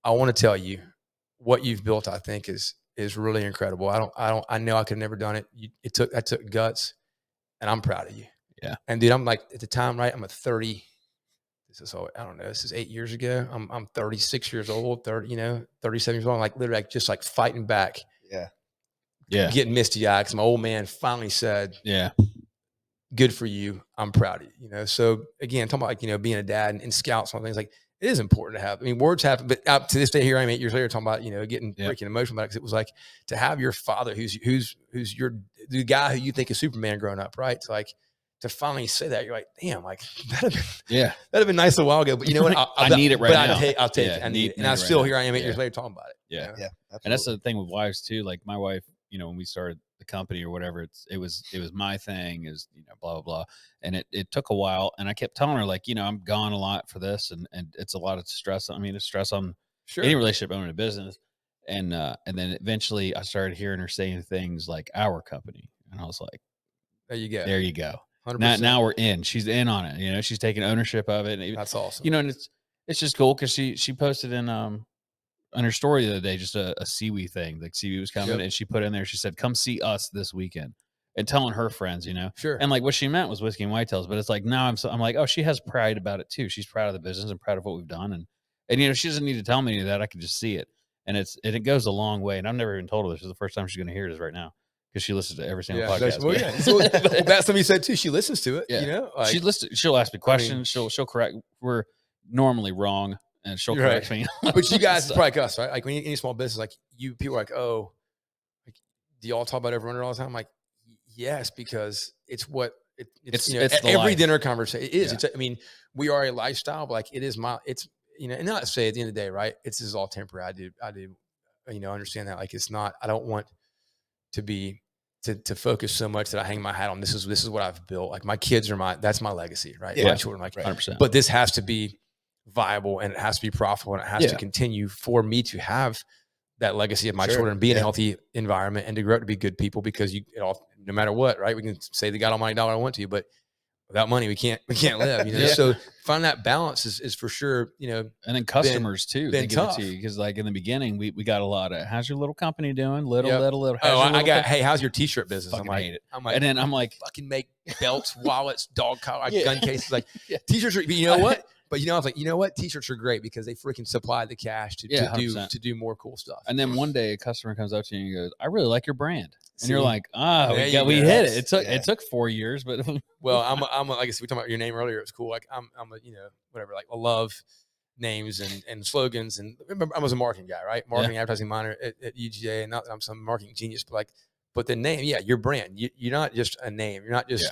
I want to tell you what you've built, I think is really incredible. I know I could have never done it. I took guts and I'm proud of you. Yeah. And dude, I'm like at the time, right? I'm at 30. I don't know. This is 8 years ago. I'm 36 years old, 37 years old. I'm like literally just like fighting back. Yeah. Yeah. Getting misty eyed because my old man finally said, yeah, good for you. I'm proud of you. You know, so again, talking about like, you know, being a dad and scouts and things like it is important to have. I mean, words have, but up to this day here, I am 8 years later talking about, you know, freaking emotional about it because it was like to have your father who's the guy who you think is Superman growing up, right? So like to finally say that, you're like, damn, like that'd have been nice a while ago. But you know what? I need it right now. I'll take it. I need it. And I still here I am 8 years later talking about it. Yeah. You know? Yeah. Absolutely. And that's the thing with wives too. Like my wife, you know, when we started the company or whatever, it was my thing is, you know, blah, blah, blah. And it took a while. And I kept telling her like, you know, I'm gone a lot for this and it's a lot of stress. I mean, it's stress on any relationship owning a business. And then eventually I started hearing her saying things like our company. And I was like, there you go. 100%. Now we're in. She's in on it. You know, she's taking ownership of it. And that's awesome. You know, and it's just cool because she posted in on her story the other day just a Seaweed thing. Like Seaweed was coming, and she put in there. She said, "Come see us this weekend," and telling her friends, you know, And like what she meant was whiskey and whitetails. But it's like now I'm like, oh, she has pride about it too. She's proud of the business and proud of what we've done, and you know, she doesn't need to tell me any of that. I can just see it, and it goes a long way. And I've never even told her this. This is the first time she's going to hear it is right now. Because she listens to every single podcast. Well, so that's something you said too. She listens to it. Yeah. You know, like, she'll ask me questions. I mean, she'll correct. We're normally wrong, and she'll correct me. But you guys, it's probably us, right? Like when any small business, like people are like, oh, like, do y'all talk about Overrunner all the time? I'm like, yes, because it's what it's you know, every life. Dinner conversation. It is. Yeah. I mean, we are a lifestyle, but like it is you know, and not to say at the end of the day, right? This is all temporary. I do, you know, understand that. Like it's not. I don't want to be to focus so much that I hang my hat on. This is what I've built. Like my kids are that's my legacy, right? Yeah. My children, like 100%. But this has to be viable and it has to be profitable and it has to continue for me to have that legacy of my children, be in a healthy environment and to grow up to be good people because no matter what, right? We can say the God Almighty dollar I want to, but without money, we can't live, you know? So find that balance is for sure, you know. And then customers too, they give tough. it to you. Because like in the beginning, we got a lot of, how's your little company doing? Little. Hey, how's your t-shirt business? I'm like, and then I'm like, fucking make belts, wallets, dog collar, gun cases, like t-shirts are, you know what? But you know, I was like, you know what? T-shirts are great because they freaking supply the cash to do more cool stuff. And then one day a customer comes up to you and goes, I really like your brand. And you're like, we hit it. It took 4 years, but well, I'm like I said, we talked about your name earlier. It was cool. Like I'm a, you know, whatever, like I love names and slogans. And remember, I was a marketing guy, right? Marketing, advertising minor at UGA, and not that I'm some marketing genius, but the name, your brand. You're not just a name. You're not just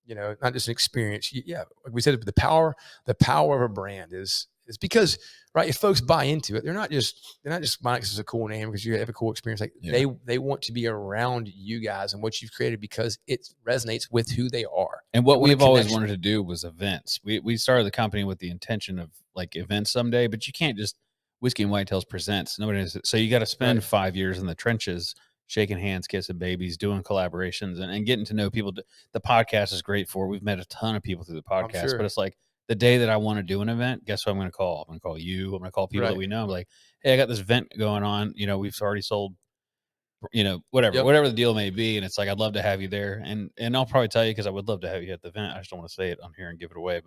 not just an experience. Like we said, the power of a brand is because, right, if folks buy into it, they're not just buying because it's a cool name, because you have a cool experience. Like they want to be around you guys and what you've created because it resonates with who they are. And what we've always wanted to do was events. We started the company with the intention of like events someday, but you can't just Whiskey and Whitetails presents. Nobody knows it. So you got to spend 5 years in the trenches, shaking hands, kissing babies, doing collaborations, and getting to know people. The podcast is great for it. We've met a ton of people through the podcast, but it's like, the day that I want to do an event, guess who I'm going to call? I'm going to call you. I'm going to call people that we know. I'm like, hey, I got this event going on. We've already sold, whatever the deal may be. And it's like, I'd love to have you there. And I'll probably tell you, because I would love to have you at the event. I just don't want to say it on here and give it away.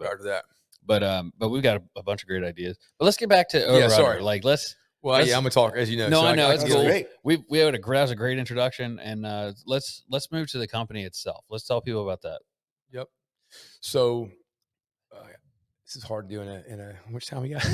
But we've got a bunch of great ideas. But let's get back to Overrunner. Like, I'm going to talk, as you know. No, so I know. It's cool. Great. That was a great introduction. And let's move to the company itself. Let's tell people about that. Yep. So, this is hard to do in a which time we got?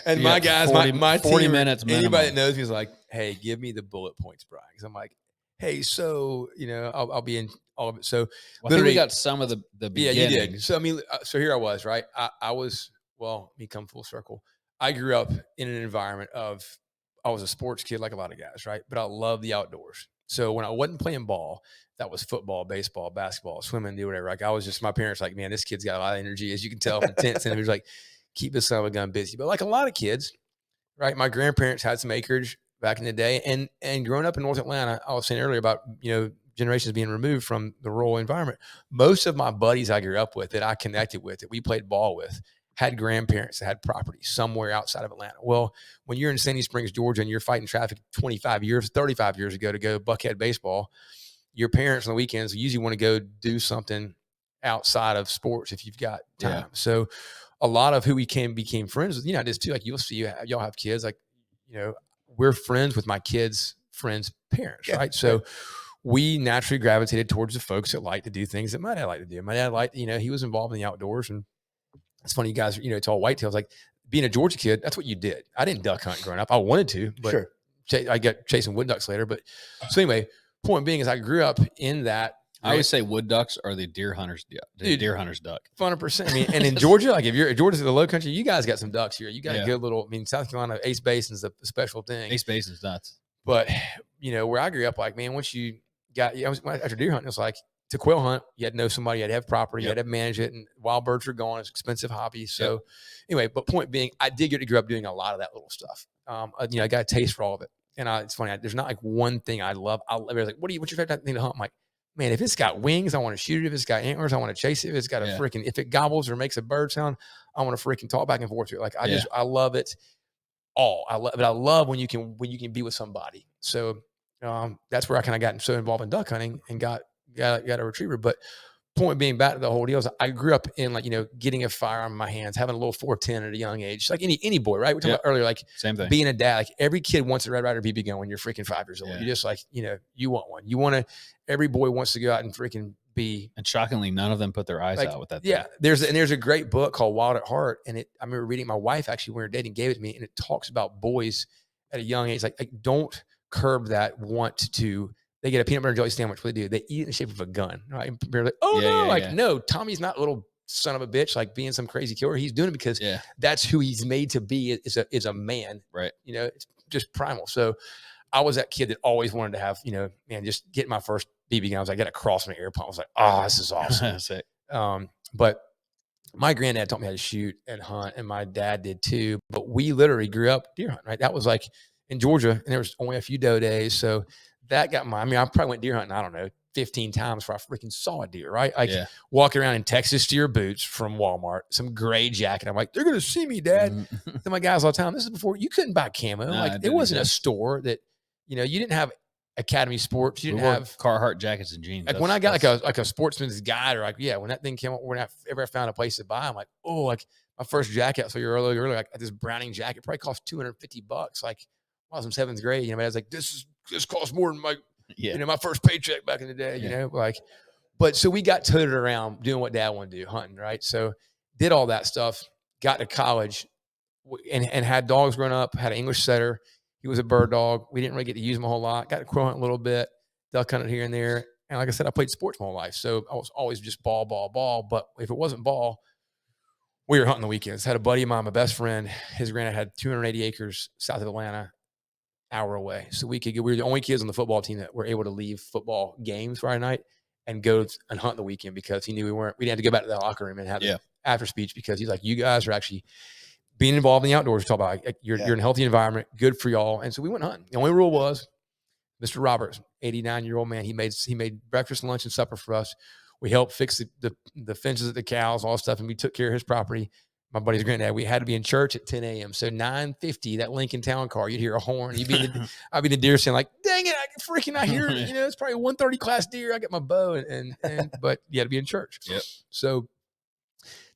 and my guys, 40 team, 40 minutes minimum. Anybody that knows me is like, hey, give me the bullet points, Bryan. Because I'm like, hey, so I'll be in all of it. So I think we got some of the beginning. Yeah, you did. So I mean, so here I was, right? I was, well, let me come full circle. I grew up in an environment I was a sports kid like a lot of guys, right? But I love the outdoors. So when I wasn't playing ball, that was football, baseball, basketball, swimming, do whatever. Like I was just, my parents like, man, this kid's got a lot of energy, as you can tell from tents. And he was like, keep this son of a gun busy. But like a lot of kids, right? My grandparents had some acreage back in the day, and growing up in North Atlanta, I was saying earlier about, generations being removed from the rural environment. Most of my buddies I grew up with, that I connected with, that we played ball with, had grandparents that had property somewhere outside of Atlanta. Well, when you're in Sandy Springs, Georgia, and you're fighting traffic 35 years, 35 years ago to go Buckhead baseball, your parents on the weekends usually want to go do something outside of sports if you've got time. Yeah. So a lot of who we became friends with, this too, like you'll see, y'all have kids, like, we're friends with my kids' friends' parents, right? So we naturally gravitated towards the folks that like to do things that my dad liked to do. My dad liked, he was involved in the outdoors. And it's funny, you guys, it's all Whitetails. Like being a Georgia kid, that's what you did. I didn't duck hunt growing up. I wanted to, but I got chasing wood ducks later. But so anyway, point being is I grew up in that. I always say wood ducks are the deer hunter's deer hunter's duck. 100%. I mean, and in Georgia, like if Georgia's in the low country, you guys got some ducks here. You got a good little, South Carolina, Ace Basin's a special thing. Ace Basin's nuts. But, where I grew up, like, man, once you got, after deer hunting, it was like, to quail hunt, you had to know somebody, you had to have property, you had to manage it, and wild birds are gone. It's an expensive hobby. So anyway, but point being, I did get to grow up doing a lot of that little stuff. I got a taste for all of it. And it's funny, there's not like one thing I love. Everybody's like, what's your favorite thing to hunt? I'm like, man, if it's got wings, I want to shoot it. If it's got antlers, I want to chase it. If it's got if it gobbles or makes a bird sound, I want to freaking talk back and forth to it. Like I love it all. I love when you can be with somebody. So that's where I kind of got so involved in duck hunting and got a retriever. But point being, back to the whole deal, is I grew up in getting a firearm in my hands, having a little 410 at a young age, just like any boy, right? We talked about earlier, like same thing. Being a dad, like every kid wants a Red Ryder BB gun when you're freaking 5 years old. You just like, you want one. You want to. Every boy wants to go out and freaking be. And shockingly, none of them put their eyes out with that thing. Yeah, there's a great book called Wild at Heart, and I remember reading. My wife actually, when we were dating, gave it to me, and it talks about boys at a young age, like don't curb that want to. They get a peanut butter and jelly sandwich. What they do, they eat it in the shape of a gun, right? And they're like, no, Tommy's not a little son of a bitch, like being some crazy killer. He's doing it because that's who he's made to be is a man, right? It's just primal. So I was that kid that always wanted to have, just get my first BB gun. I was like, I got a cross on an airplane. I was like, oh, this is awesome. But my granddad taught me how to shoot and hunt, and my dad did too. But we literally grew up deer hunting, right? That was like in Georgia, and there was only a few doe days, so. That got I probably went deer hunting, I don't know, 15 times before I freaking saw a deer, right? Like walking around in Texas steer boots from Walmart, some gray jacket. I'm like, they're going to see me, Dad. Then my guys all the time, this is before you couldn't buy camo. Like it wasn't a store that, you didn't have Academy Sports. You didn't have Carhartt jackets and jeans. Like when I got like a sportsman's guide, or like, when that thing came up, when I ever found a place to buy, I'm like, oh, like my first jacket. So you're earlier, like this Browning jacket probably cost $250. Like when I was in 7th grade, I was like, this costs more than my, my first paycheck back in the day, but so we got toted around doing what Dad wanted to do, hunting, right? So did all that stuff, got to college, and had dogs growing up, had an English setter. He was a bird dog. We didn't really get to use him a whole lot. Got to crow hunt a little bit, duck hunted here and there. And like I said, I played sports my whole life. So I was always just ball, ball, ball. But if it wasn't ball, we were hunting the weekends. Had a buddy of mine, my best friend, his granddad had 280 acres south of Atlanta, hour away. So we were the only kids on the football team that were able to leave football games Friday night and go and hunt the weekend because he knew we didn't have to go back to the locker room and have the after speech because he's like, you guys are actually being involved in the outdoors. Talk about you're in a healthy environment, good for y'all. And so we went hunting. The only rule was Mr. Roberts, 89-year-old man, he made breakfast, lunch, and supper for us. We helped fix the fences at the cows, all stuff, and we took care of his property. My buddy's granddad, we had to be in church at 10 a.m. So 9:50, that Lincoln Town Car, you'd hear a horn. I'd be the deer stand like, dang it, I hear, it's probably a 130 class deer. I got my bow but you had to be in church. Yep. So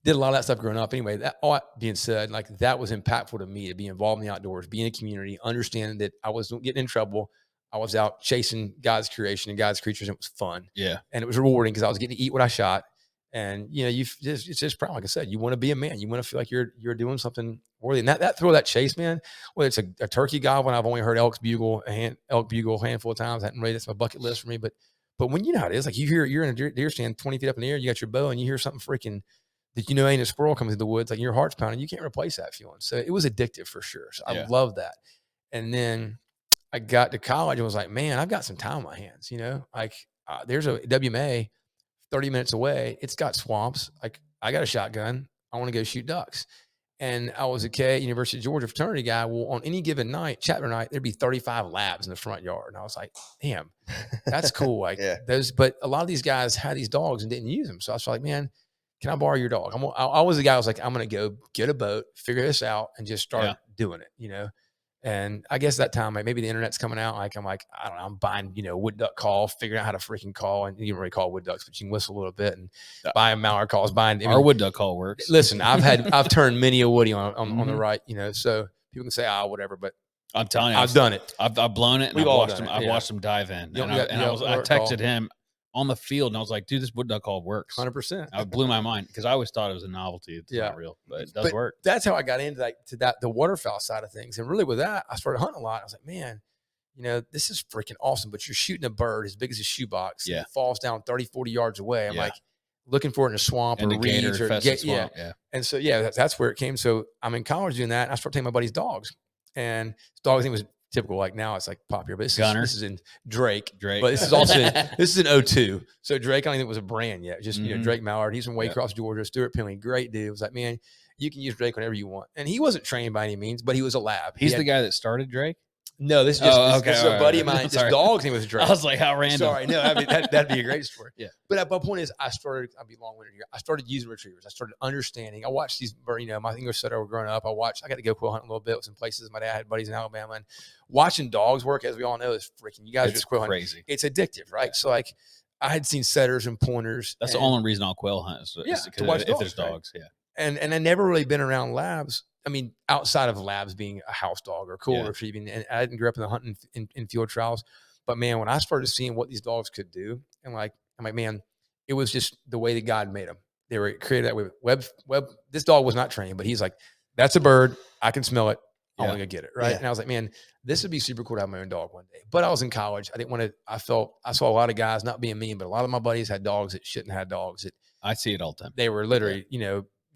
did a lot of that stuff growing up. Anyway, that all being said, like that was impactful to me to be involved in the outdoors, be in a community, understanding that I wasn't getting in trouble. I was out chasing God's creation and God's creatures. And it was fun. Yeah. And it was rewarding because I was getting to eat what I shot. And, it's just proud. Like I said, you want to be a man. You want to feel like you're doing something worthy. And that throw that chase, man, whether it's a turkey goblin, I've only heard elk bugle a handful of times. That's my bucket list for me. But when you know how it is, like you're in a deer stand 20 feet up in the air, you got your bow and you hear something freaking that ain't a squirrel comes in the woods, like your heart's pounding. You can't replace that feeling. So it was addictive for sure. So I love that. And then I got to college and was like, man, I've got some time on my hands, there's a WMA 30 minutes away. It's got swamps. Like I got a shotgun. I want to go shoot ducks. And I was a University of Georgia fraternity guy. Well, on any given night, chapter night, there'd be 35 labs in the front yard. And I was like, damn, that's cool. But a lot of these guys had these dogs and didn't use them. So I was like, man, can I borrow your dog? I was the guy. I was like, I'm going to go get a boat, figure this out, and just start doing it, And I guess that time, maybe the internet's coming out. I don't know, I'm buying, wood duck call, figuring out how to freaking call. And you don't really call wood ducks, but you can whistle a little bit and buying mallard calls, our wood duck call works. Listen, I've turned many a woody on the right, so people can say, whatever, but I'm telling you, I've done it. I've blown it. And I've watched him dive in. I texted him on the field and I was like, dude, this wood duck call works 100%. It blew my mind because I always thought it was a novelty. It's not real, but it does work. That's how I got into the waterfowl side of things. And really with that, I started hunting a lot. I was like, man, this is freaking awesome, but you're shooting a bird as big as a shoebox. Yeah. It falls down 30, 40 yards away. I'm like looking for it in a swamp or reeds or swamp. Yeah. And so, that's where it came. So I'm in college doing that. And I started taking my buddy's dogs, and his dog's name was typical. Like now it's like popular, but this is in Drake, but this is also, this is in 02. So Drake, I don't think it was a brand yet. Just, Drake Mallard, he's from Waycross, Georgia, Stuart Penley, great dude. It was like, man, you can use Drake whenever you want. And he wasn't trained by any means, but he was a lab. He's the guy that started Drake? No, this is just this is a buddy of mine. His dog's name was Drake. I was like, how random. Sorry, no, that'd be a great story. Yeah. But my point is, I'd be long-winded here. I started using retrievers. I started understanding. I watched these, my English setter growing up. I got to go quail hunting a little bit with some places. My dad had buddies in Alabama, and watching dogs work, as we all know, is freaking, you guys are just quail hunting. Crazy. It's addictive, right? So like, I had seen setters and pointers. That's the only reason I'll quail hunt is to watch if there's dogs. Right? Yeah. And I never really been around labs. I mean, outside of labs being a house dog or cool retrieving, and I didn't grow up in the hunting in field trials, but man, when I started seeing what these dogs could do, and I'm like, man, it was just the way that God made them. They were created that way. Webb, this dog was not trained, but he's like, that's a bird. I can smell it. I want to get it. Right. Yeah. And I was like, man, this would be super cool to have my own dog one day. But I was in college. I didn't want to, I saw a lot of guys, not being mean, but a lot of my buddies had dogs that shouldn't have dogs. I see it all the time. They were literally,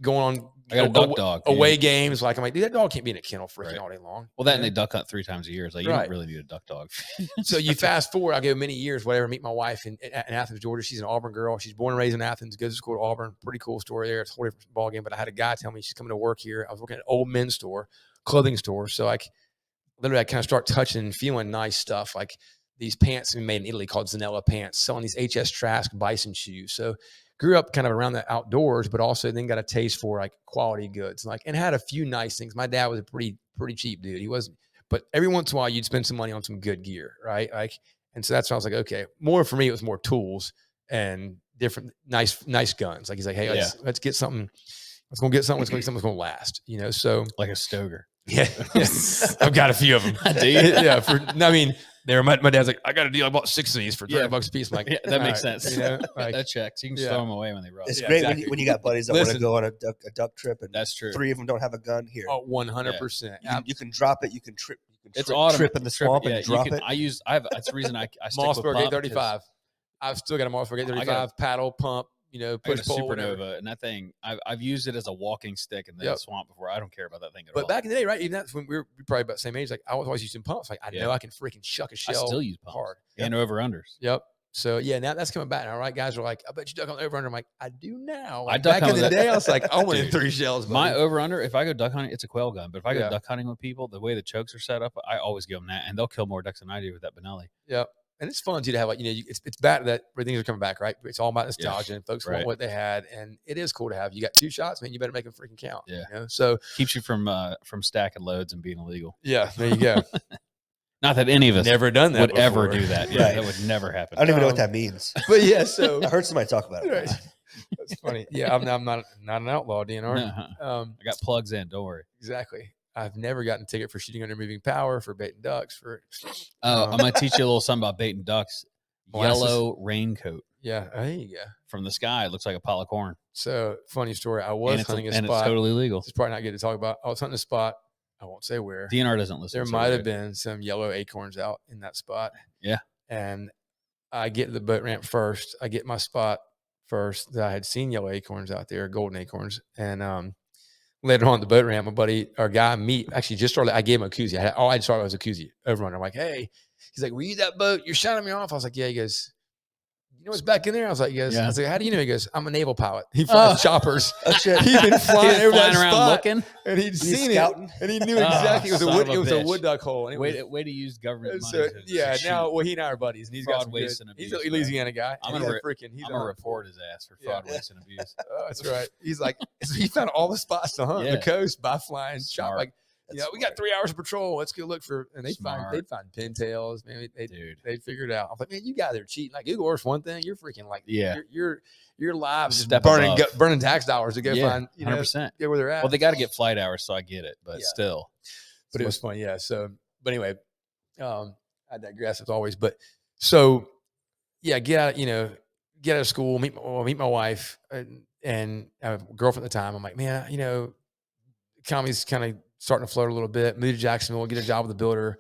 going on I got a duck dog away games. Like I'm like, dude, that dog can't be in a kennel freaking all day long. Well, that and they duck hunt 3 times a year. It's like you don't really need a duck dog. So you fast forward, I go many years, whatever, meet my wife in Athens, Georgia. She's an Auburn girl. She's born and raised in Athens, goes to school at Auburn. Pretty cool story there. It's a whole different ball game. But I had a guy tell me she's coming to work here. I was working at an old men's store, clothing store. So like literally I kind of start touching and feeling nice stuff. Like these pants we made in Italy called Zanella pants, selling these HS Trask bison shoes. So grew up kind of around the outdoors, but also then got a taste for like quality goods, and had a few nice things. My dad was a pretty cheap dude. He wasn't, but every once in a while you'd spend some money on some good gear. Right. And so that's when I was like, okay, more for me, it was more tools and different, nice guns. Like he's like, hey, let's get something. Let's go get something. Let's go get something that's going to last, So like a Stoger. Yeah. I've got a few of them. Do you? Yeah. I mean, my dad's like, I got a deal. I bought 6 of these for $30 a piece. I'm like, Yeah, that makes all right, sense. You know, like, That checks. You can just yeah. throw them away when they rust. It's Yeah, great exactly. when you got buddies that want to Listen. go on a duck trip and That's true. 3 of them don't have a gun here. oh, 100%. You can drop it. You can trip. It's trip automatic. in the swamp Yeah, and drop you can, it. that's the reason I stick with Mossberg pump 835. I've still got a Mossberg 835 paddle pump. You know, I got push a pole. Whatever. Supernova, and that thing I've used it as a walking stick in the Yep. swamp before. I don't care about that thing at But all. back in the day, right? Even that's when we were probably about the same age. Like I was always using pumps. Like I Yeah. know I can freaking chuck a I shell. still use pumps hard. and over unders. Yep. So yeah, now that's coming back now, right? Guys are like, I bet you duck on the over under. I'm like, I do now. Like, I duck back in hunt the with day, that. I was like, I wanted Dude, 3 shells. Buddy. My over under, if I go duck hunting, it's a quail gun. But if I go Yeah. duck hunting with people, the way the chokes are set up, I always give them that, and they'll kill more ducks than I do with that Benelli. Yep. And it's fun too to have like, you know, it's bad that where things are coming back, right? It's all about nostalgia and folks want right. what they had. And it is cool to have. You got 2 shots, man, you better make them freaking count. Yeah. You know? So Keeps you from stacking loads and being illegal. yeah, there you go. Not that any of us Never done that would ever before. do that. Yeah, Right. that would never happen. I don't even know what that means. But yeah, so I heard somebody talk about it. Right. That's funny. Yeah, I'm not an outlaw, DNR. Uh-huh. I got plugs in. Don't worry. Exactly. I've never gotten a ticket for shooting under moving power, for baiting ducks, for I'm gonna teach you a little something about baiting ducks. Molasses. Yellow raincoat yeah. There you go. from the sky. It looks like a pile of corn. So funny story. I And was it's, hunting a and spot. it's totally legal. It's probably not good to talk about. I was hunting a spot. I won't say where. DNR doesn't listen. There so might we're have good. been some yellow acorns out in that spot. Yeah. And I get to the boat ramp first. I get my spot first that I had seen yellow acorns out there, golden acorns. And later on the boat ramp, my buddy, our guy, actually just started. I gave him a koozie. All I started was a koozie over under. I'm like, hey, he's like, were you that boat? You're shining me off. I was like, yeah. He goes, you know what's back in there? I was like, yes. Yeah. I was like, how do you know? He goes, I'm a naval pilot. He flies choppers. Oh shit. He'd been flying over that around spot, looking. and he'd He's seen it, scouting. and he knew exactly it was a son wood. of a It was a bitch. wood duck hole. And it was, Way to use government money. so, to yeah. shoot. Now, well, he and I are buddies, and he's got Fraud, some waste, good. and He's abuse, a bro. Louisiana guy. I'm and gonna he's freaking. He's I'm gonna on report his ass for Yeah. fraud, waste, and abuse. Oh, that's right. He's like, so he found all the spots to hunt on Yeah. the coast by flying shot. Smart. Like, you know, we got 3 hours of patrol. Let's go look for, and they'd Smart. find pintails. Man, Dude. they'd figure it out. I'm like, man, you guys are cheating. Like Google Earth's one thing. You're freaking like, Yeah. your lives just Step burning above. burning tax dollars to go Yeah, find, you know, 100%. get where they're at. Well, they got to get flight hours, so I get it, but Yeah. still. But it was fun, yeah. So, but anyway, I digress as always. But so, yeah, get out of school, meet my wife, and I have a girlfriend at the time. I'm like, man, you know, economy's kind of starting to float a little bit. Move to Jacksonville, get a job with a builder,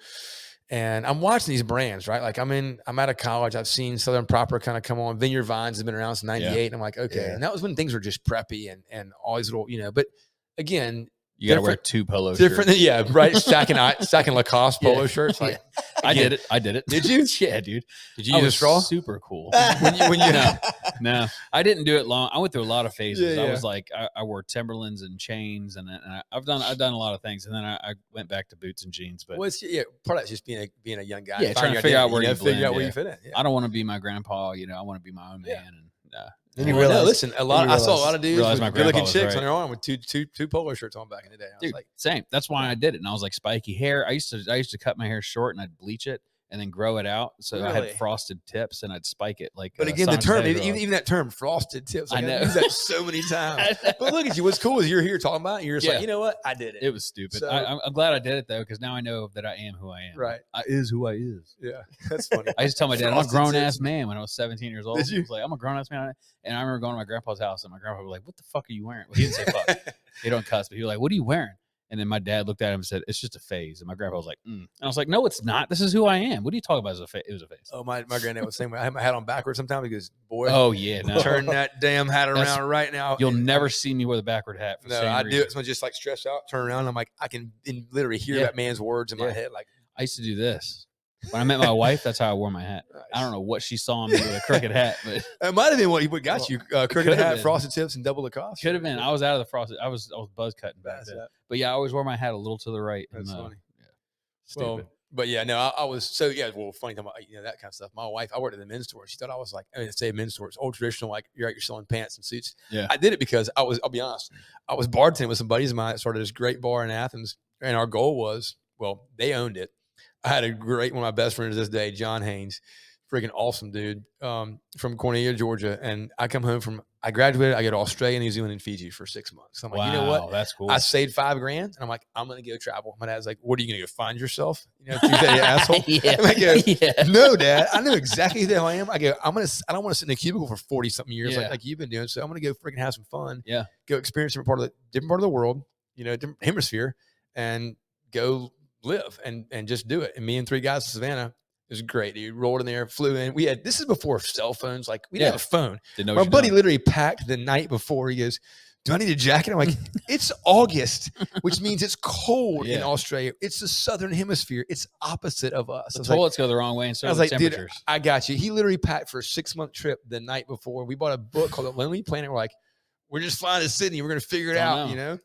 and I'm watching these brands, right? Like I'm out of college. I've seen Southern Proper kind of come on. Vineyard Vines has been around since '98, and I'm like, okay. Yeah. And that was when things were just preppy and all these little, you know. But again, You got to wear Different- 2 polo different shirts. than right. Stacking Lacoste polo Yeah. shirts. Like, I again, did it. Did you? Yeah, dude. Did you I use a was straw? super cool. when you No, I didn't do it long. I went through a lot of phases. Yeah, I yeah. was like, I wore Timberlands and chains, and I've done a lot of things, and then I went back to boots and jeans. But Well, it's, yeah, part of that's just being a young guy. Yeah, finding trying to your figure out identity, where you figure out blend, where yeah. you fit in. Yeah. I don't want to be my grandpa. You know, I want to be my own Yeah. man. And Then you Well, no, realize, listen, I saw a lot of dudes realize with my good looking grandpa was chicks right. on their arm with two polo shirts on back in the day. I was dude, like, same. That's why I did it. And I was like spiky hair. I used to cut my hair short and I'd bleach it and then grow it out. So I Really? had frosted tips and I'd spike it like. but again, the Sonic term, Hedgehog. even that term, frosted tips. Like, I know. I've used that so many times. But look at you. What's cool is you're here talking about it. And you're just Yeah. like, you know what? I did it. It was stupid. So- I'm glad I did it though, because now I know that I am who I am. Right. I is who I is. Yeah, that's funny. I used to tell my dad, I'm a Frosted grown tips. ass man when I was 17 years old. Did you? I was like, I'm a grown ass man. And I remember going to my grandpa's house and my grandpa was like, what the fuck are you wearing? Well, he didn't say fuck. He don't cuss, but he was like, what are you wearing? And then my dad looked at him and said, it's just a phase. And my grandpa was like, And I was like, no, it's not. This is who I am. What are you talking about? It was a phase. Oh, my granddad was the same way. I had my hat on backwards sometimes. He goes, boy, Oh, yeah. No. turn that damn hat That's- around right now. You'll And- never see me with a backward hat. For the No, same I do reason. it. So I'm just like stressed out, turn around. I'm like, I can literally hear Yeah. that man's words in my Yeah. head. Like, I used to do this. When I met my wife, that's how I wore my hat. I don't know what she saw in me with a crooked hat, but it might have been what got you. Crooked could've hat, been. frosted tips, and double Lacoste. could have been. I was out of the frosted. I was buzz cutting back That's then. that. But yeah, I always wore my hat a little to the right. That's and, funny. Yeah. Stupid. Well, but yeah, no, I was so yeah. Well, funny talking about that kind of stuff. My wife, I worked at the men's store. She thought I was like, I say men's store. It's old traditional, like you're selling pants and suits. Yeah. I did it because I'll be honest, I was bartending with some buddies of mine that started this great bar in Athens, and our goal was, well, they owned it. I had one of my best friends this day, John Haynes, freaking awesome, dude. From Cornelia, Georgia, and I come home I graduated. I go to Australia, New Zealand, and Fiji for 6 months. So I'm like, you know what? That's cool. I saved $5,000, and I'm like, I'm gonna go travel. My dad's like, what are you gonna go find yourself? You know, Tuesday, you asshole. Yeah. And I go, Yeah. no, Dad, I know exactly who the hell I am. I go, I don't want to sit in a cubicle for 40 something years Yeah. like you've been doing. So I'm gonna go freaking have some fun. Yeah. Go experience different part of the world, you know, different hemisphere, and go live and just do it. And me and 3 guys in Savannah. It was great. Dude, rolled in there, flew in. This is before cell phones. Like we didn't have a phone. Didn't know My what you're buddy doing. literally packed the night before. He goes, do I need a jacket? I'm like, it's August, which means it's cold in Australia. It's the southern hemisphere. It's opposite of us. The toilets go the wrong way, and so I was the like, dude, temperatures. I got you. He literally packed for a 6-month trip the night before. We bought a book called The Lonely Planet. We're like, we're just flying to Sydney. We're going to figure it out, you know?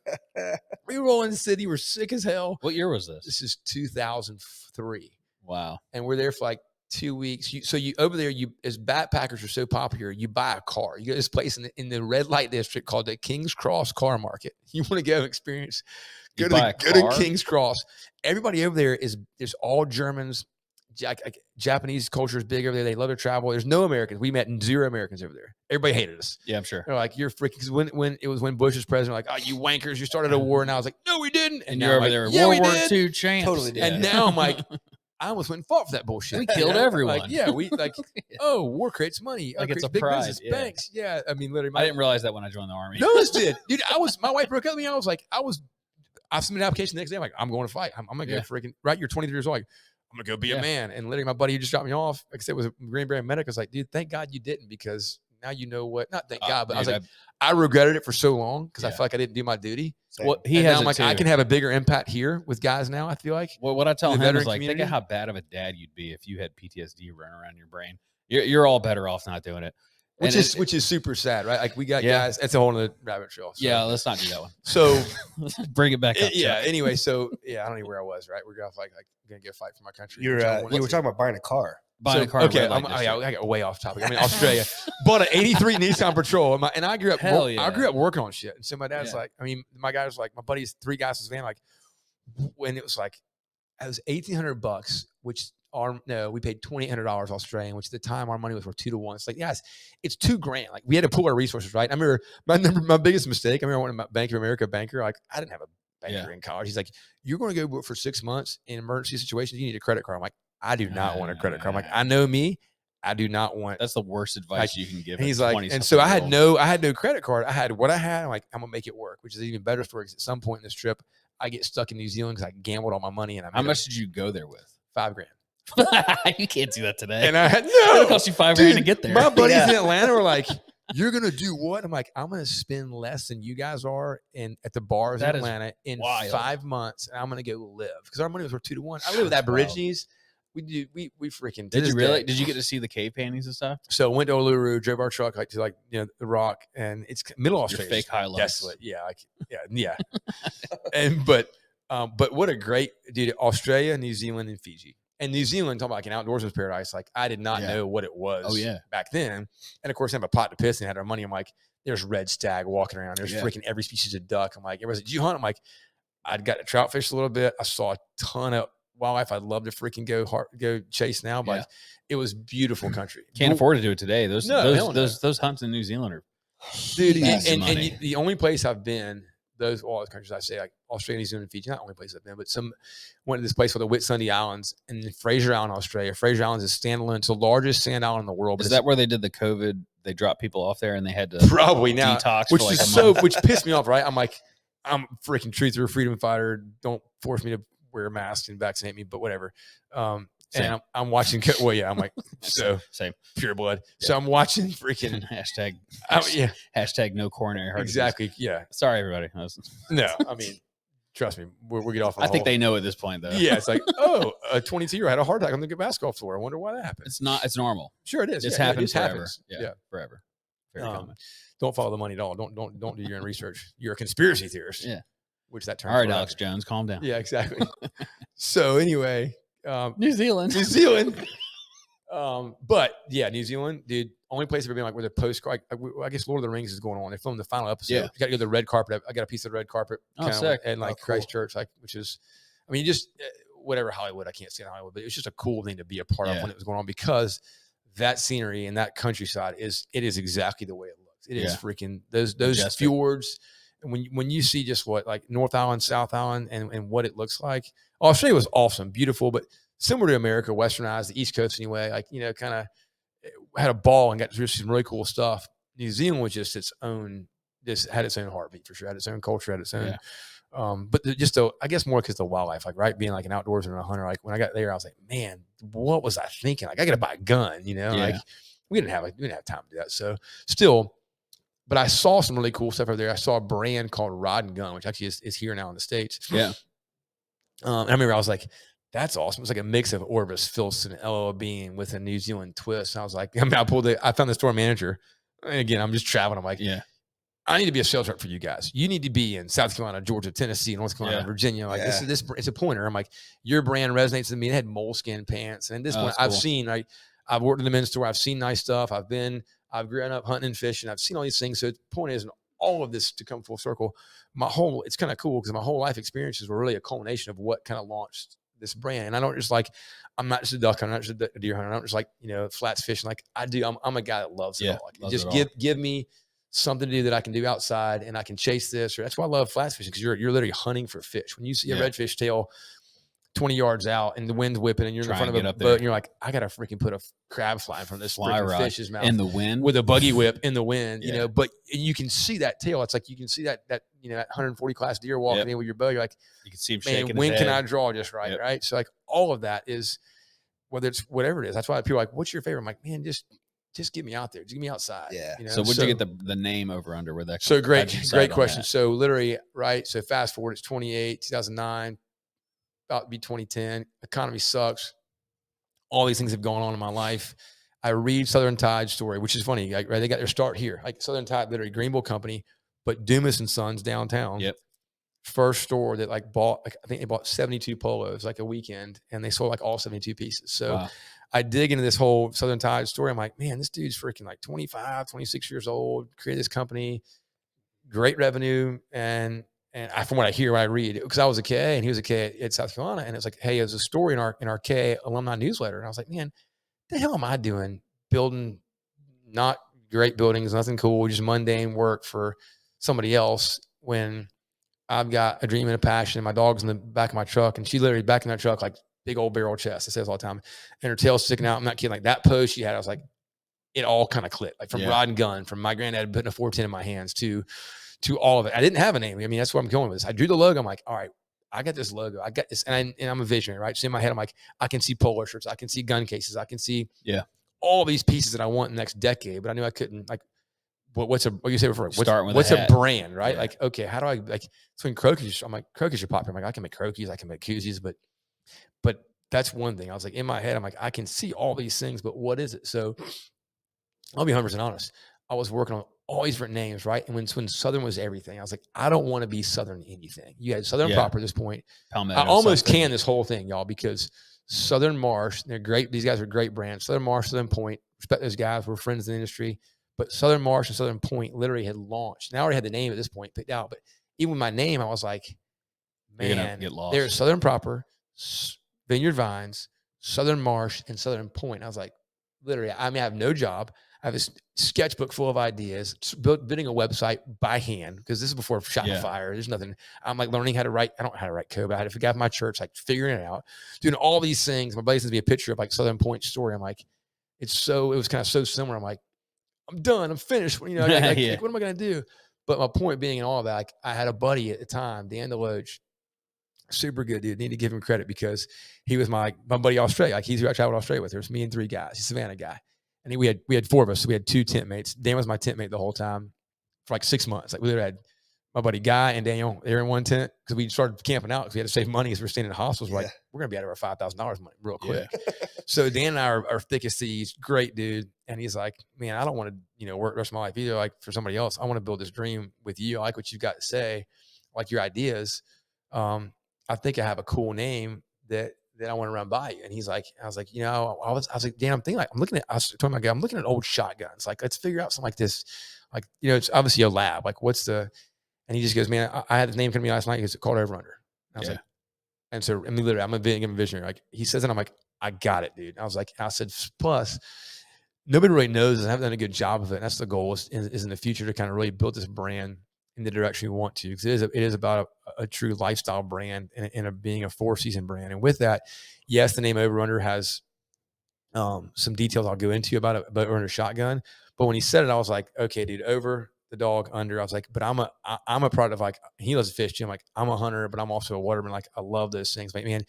We roll into Sydney. We're sick as hell. What year was this? This is 2003. Wow. And we're there for like 2 weeks. So over there, as backpackers are so popular, you buy a car. You go to this place in the red light district called the King's Cross Car Market. You want to go experience, go to King's Cross. Everybody over there there's all Germans. Japanese culture is big over there. They love to travel. There's no Americans. We met 0 Americans over there. Everybody hated us. Yeah, I'm sure. They're like, you're freaking. Because when Bush was president, like, oh, you wankers, you started a war. And I was like, no, we didn't. And you're over there, World War II champs. Totally did. And now I'm like, I almost went and fought for that bullshit. We killed everyone. Like, yeah, we like, oh, war creates money. Like it's creates a big pride, business, yeah. banks. Yeah, I mean, literally, I didn't realize that when I joined the army. no one did, dude. My wife broke up with me. I submitted an application the next day. I'm like, I'm going to fight. I'm gonna go freaking right. You're 23 years old. Like, I'm gonna go be a man. And literally, my buddy who just dropped me off, like I said, was a Green Bay medic. I was like, dude, thank God you didn't, because now you know what. Not thank God, but dude, I was like, I regretted it for so long because I felt like I didn't do my duty. Well, I'm like, I can have a bigger impact here with guys now. I feel like. Well, what I tell him is like, community. think of how bad of a dad you'd be if you had PTSD running around in your brain. You're all better off not doing it. Which is super sad, right? Like we got guys. It's a whole other rabbit trail. So. Yeah, let's not do that one. So bring it back up. Yeah. Anyway, so I don't know where I was. Right, we're gonna gonna go fight for my country. You were talking about buying a car. Buying a car. Okay, I got way off topic. I mean, Australia bought an '83 Nissan Patrol, and I grew up. I grew up working on shit, and so my dad's like, I mean, my guys like, my buddies, 3 guys in his van, like, when it was like, it was $1,800, which. We paid $2,800 Australian, which at the time our money was worth 2 to 1. It's like, yes, it's $2,000. Like we had to pool our resources, right? I remember my biggest mistake. I remember I went to Bank of America banker. Like I didn't have a banker in college. He's like, you're going to go work for 6 months in emergency situations. You need a credit card. I'm like, I do not want a credit card. I'm like, I know me. I do not want. That's the worst advice you can give. And he's like, and so I had no credit card. I had what I had. I'm like, I'm gonna make it work, which is an even better story. Because at some point in this trip, I get stuck in New Zealand because I gambled all my money. And how much did you go there with? $5,000. You can't do that today. And I had It'll cost you $5,000 to get there. My buddies in Atlanta were like, "You're gonna do what?" I'm like, "I'm gonna spend less than you guys are at the bars in Atlanta in 5 months, and I'm gonna go live because our money was worth 2 to 1. I live with Aborigines. We freaking did you really? Did you get to see the cave paintings and stuff? So went to Uluru, drove our truck to the Rock, and it's middle Australia. Fake highlights. Desolate. Yeah. But what a great dude! Australia, New Zealand, and Fiji. And New Zealand, talking about like an outdoorsman's paradise, like I did not know what it was back then. And of course, I have a pot to piss and had our money. I'm like, there's red stag walking around. There's freaking every species of duck. I'm like, everybody's like, did you hunt? I'm like, I'd got to trout fish a little bit. I saw a ton of wildlife. I'd love to freaking go chase now, but it was beautiful country. Can't afford to do it today. Those hunts in New Zealand are dude. And the only place I've been, all the countries I say, like Australia, New Zealand, and Fiji, not the only place I've been, but went to this place called the Whitsunday Islands in Fraser Island, Australia. Fraser Island is standalone. It's the largest sand island in the world. Is that where they did the COVID? They dropped people off there and they had to probably now detox, which pissed me off. Right? I'm like, I'm a freaking truth or freedom fighter. Don't force me to wear a mask and vaccinate me, but whatever. And I'm watching. Well, yeah, I'm like, so same pure blood. Yeah. So I'm watching freaking hashtag no coronary heart disease. Exactly. Yeah. Sorry, everybody. No, I mean, trust me, we'll get off. I think they know at this point, though. Yeah, it's like, a 22-year-old had a heart attack on the basketball floor. I wonder why that happened. It's normal. Sure, it is. It's happened forever. Yeah, forever. Very common. Don't follow the money at all. Don't do your own research. You're a conspiracy theorist. Yeah. Which that term. All right, Alex Jones, calm down. Yeah, exactly. So anyway. New Zealand. But yeah, New Zealand, dude, only place I've ever been like with a postcard. I guess Lord of the Rings is going on. They filmed the final episode. Yeah. You got to go to the red carpet. I got a piece of the red carpet. Sick. And like cool. Christchurch, like, which is, I mean, just whatever Hollywood, I can't say Hollywood, but it was just a cool thing to be a part of when it was going on because that scenery and that countryside is exactly the way it looks. It is Yeah. freaking those Majestic. fjords. And when you see just what like North Island, South Island, and what it looks like, Australia was awesome, beautiful, but similar to America, westernized, the East Coast anyway. Like kind of had a ball and got to do some really cool stuff. New Zealand was just its own. Just had its own heartbeat for sure. Had its own culture. Had its own. Yeah. But just the, I guess more because the wildlife, like right, being like an outdoorsman and a hunter. Like when I got there, I was like, man, what was I thinking? Like I got to buy a gun, Like we didn't have time to do that. So still, but I saw some really cool stuff over there. I saw a brand called Rod and Gun, which actually is here now in the States. Yeah. And I remember I was like, that's awesome. It's like a mix of Orbis, Filson, and LL Bean with a New Zealand twist. And I was like, I found the store manager. And again, I'm just traveling. I'm like, Yeah. I need to be a sales rep for you guys. You need to be in South Carolina, Georgia, Tennessee, North Carolina, Virginia. Like this, it's a pointer. I'm like, your brand resonates with me. It had moleskin pants. And at this point, I've seen, I've worked in the men's store. I've seen nice stuff. I've grown up hunting and fishing. I've seen all these things. So the point is, all of this to come full circle, it's kind of cool because my whole life experiences were really a culmination of what kind of launched this brand. And I don't just like, I'm not just a duck hunter, I'm not just a deer hunter. I don't just like, flats fishing. Like I do, I'm a guy that loves it all. Like, just give me something to do that I can do outside and I can chase this. Or that's why I love flats fishing, because you're literally hunting for fish. When you see a redfish tail 20 yards out and the wind's whipping and you're in front of a boat and you're like, I got to freaking put a crab fly in front of this freaking fish's mouth in the wind with a buggy whip in the wind, but you can see that tail. It's like, you can see that 140 class deer walking in with your bow. You're like, you can see him man, shaking when his can head. I draw just right? Right. So like all of that is, whether it's whatever it is, that's why people are like, what's your favorite? I'm like, man, just get me out there. Just get me outside. Yeah. So would you get the name over under where that? So great question. So literally, right. So fast forward, it's 2009, about to be 2010. Economy sucks. All these things have gone on in my life. I read Southern Tide's story, which is funny. Right? They got their start here. Like Southern Tide, literally Greenville company, but Dumas and Sons downtown. Yep. First store that bought, I think they bought 72 polos like a weekend, and they sold like all 72 pieces. So I dig into this whole Southern Tide story. I'm like, man, this dude's freaking like 25, 26 years old, created this company, great revenue. And from what I hear, what I read, because I was a KA and he was a KA at South Carolina, and it's like, hey, there's a story in our KA alumni newsletter. And I was like, man, the hell am I doing building not great buildings, nothing cool, just mundane work for somebody else when I've got a dream and a passion. My dog's in the back of my truck, and she literally back in that truck, like big old barrel chest. I say this all the time, and her tail's sticking out. I'm not kidding. Like that post she had, I was like, it all kind of clicked. Like from Rod and Gun, from my granddad putting a 410 in my hands to all of it. I didn't have a name. I mean, that's where I'm going with this. I drew the logo. I'm like, all right, I got this logo. I got this, and I'm a visionary, right? So in my head, I'm like, I can see polo shirts, I can see gun cases, I can see all these pieces that I want in the next decade. But I knew I couldn't like. What you say before? What's a brand, right? Yeah. Like, okay, how do I like? So in croquis, I'm like, croquis are popular. I'm like, I can make croquis, I can make koozies, but that's one thing. I was like, in my head, I'm like, I can see all these things, but what is it? So I'll be 100% honest. I was working on all these different names, right? And when Southern was everything, I was like, I don't want to be Southern anything. You had Southern Proper at this point. Palmetto, I almost canned this whole thing, y'all, because Southern Marsh, they're great. These guys are great brands. Southern Marsh, Southern Point, respect those guys. We're friends in the industry. But Southern Marsh and Southern Point literally had launched. And I already had the name at this point picked out. But even with my name, I was like, man, there's Southern Proper, Vineyard Vines, Southern Marsh, and Southern Point. I was like, literally, I mean, I have no job. I have a sketchbook full of ideas, building a website by hand, because this is before Shopify. There's nothing. I'm like learning how to write. I don't know how to write code, but I had to figure out my church, like figuring it out, doing all these things. My buddy sends me a picture of like Southern Point story. I'm like, it was kind of so similar. I'm like, I'm done. I'm finished. Like, what am I going to do? But my point being in all of that, like, I had a buddy at the time, Dan DeLoach, super good dude. Need to give him credit because he was my buddy Australia. Like he's who I traveled to Australia with. There was me and 3 guys. He's a Savannah guy. And we had 4 of us. So we had 2 tent mates. Dan was my tent mate the whole time for like 6 months. Like we literally had my buddy Guy and Daniel. They were in one tent because we started camping out because we had to save money as we're staying in hostels. We're like, we're going to be out of our $5,000 money real quick. So Dan and I are thick as thieves. Great dude. And he's like, man, I don't want to, work the rest of my life either. Like for somebody else, I want to build this dream with you. I like what you've got to say. I like your ideas. I think I have a cool name that I want to run by you. And he's like, I was like, I was like, Dan, I was telling my guy, I'm looking at old shotguns. Like, let's figure out something like this. Like, it's obviously a lab. Like, and he just goes, man, I had this name come to me last night. It's called Over Under. I was like, and so, I mean, literally, I'm a visionary. Like he says it. I'm like, I got it, dude. I was like, I said, plus nobody really knows and haven't done a good job of it. And that's the goal is in the future to kind of really build this brand in the direction we want to, because it is about a true lifestyle brand and being a 4-season brand. And with that, yes, the name Over Under has some details I'll go into about it, but Over Under Shotgun. But when he said it, I was like, okay, dude, over the dog, under. I was like, but I'm a product of, like, he loves to fish too. I'm like, I'm a hunter, but I'm also a waterman. Like, I love those things. Like, man,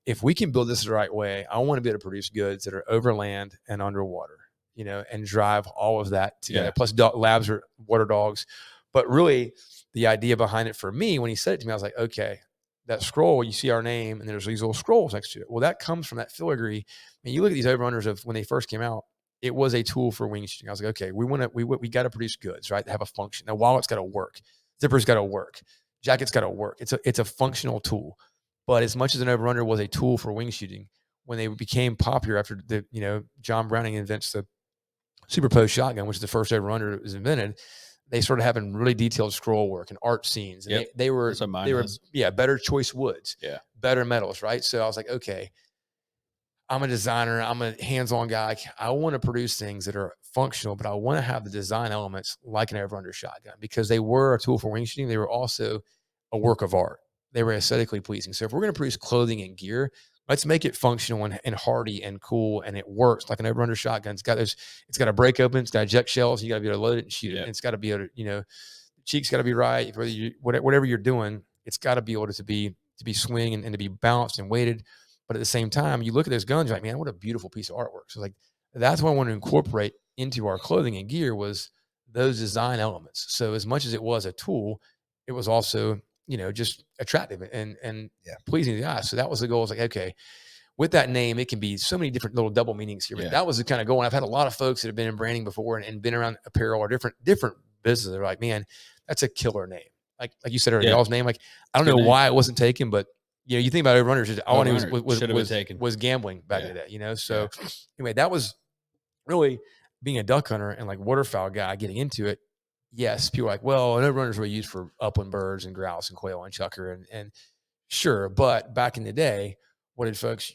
if we can build this the right way, I want to be able to produce goods that are over land and underwater, and drive all of that together. Yeah. Plus, labs are water dogs. But really, the idea behind it for me, when he said it to me, I was like, okay, that scroll, you see our name, and there's these little scrolls next to it. Well, that comes from that filigree. And you look at these over-unders of when they first came out, it was a tool for wing shooting. I was like, okay, we got to produce goods, right? That have a function. Now, wallet's got to work. Zipper's got to work. Jacket's got to work. It's a functional tool. But as much as an over-under was a tool for wing shooting, when they became popular after John Browning invents the superposed shotgun, which is the first over-under that was invented, they started having really detailed scroll work and art scenes. And they were better choice woods, better metals, right? So I was like, okay, I'm a designer. I'm a hands-on guy. I want to produce things that are functional, but I want to have the design elements like an over-under shotgun, because they were a tool for wing shooting. They were also a work of art. They were aesthetically pleasing. So if we're going to produce clothing and gear, let's make it functional and hardy and cool, and it works like an over-under shotgun. It's got to break open. It's got to eject shells. You got to be able to load it and shoot it. And it's got to be able to, the cheeks got to be right. Whatever you're doing, it's got to be able to be swing and to be balanced and weighted. But at the same time, you look at those guns, you're like, man, what a beautiful piece of artwork. So like, that's what I want to incorporate into our clothing and gear, was those design elements. So as much as it was a tool, it was also, just attractive and pleasing to the eye. So that was the goal. I was like, okay, with that name, it can be so many different little double meanings here. But that was the kind of goal. And I've had a lot of folks that have been in branding before and been around apparel or different businesses. They're like, man, that's a killer name. Like you said earlier, y'all's name. Like, I don't know why it wasn't taken, but you think about over-unders, all I knew was gambling back in the day, So anyway, that was really being a duck hunter and like waterfowl guy getting into it. Yes, people are like, well, an over-under is really used for upland birds and grouse and quail and chucker and sure, but back in the day, what did folks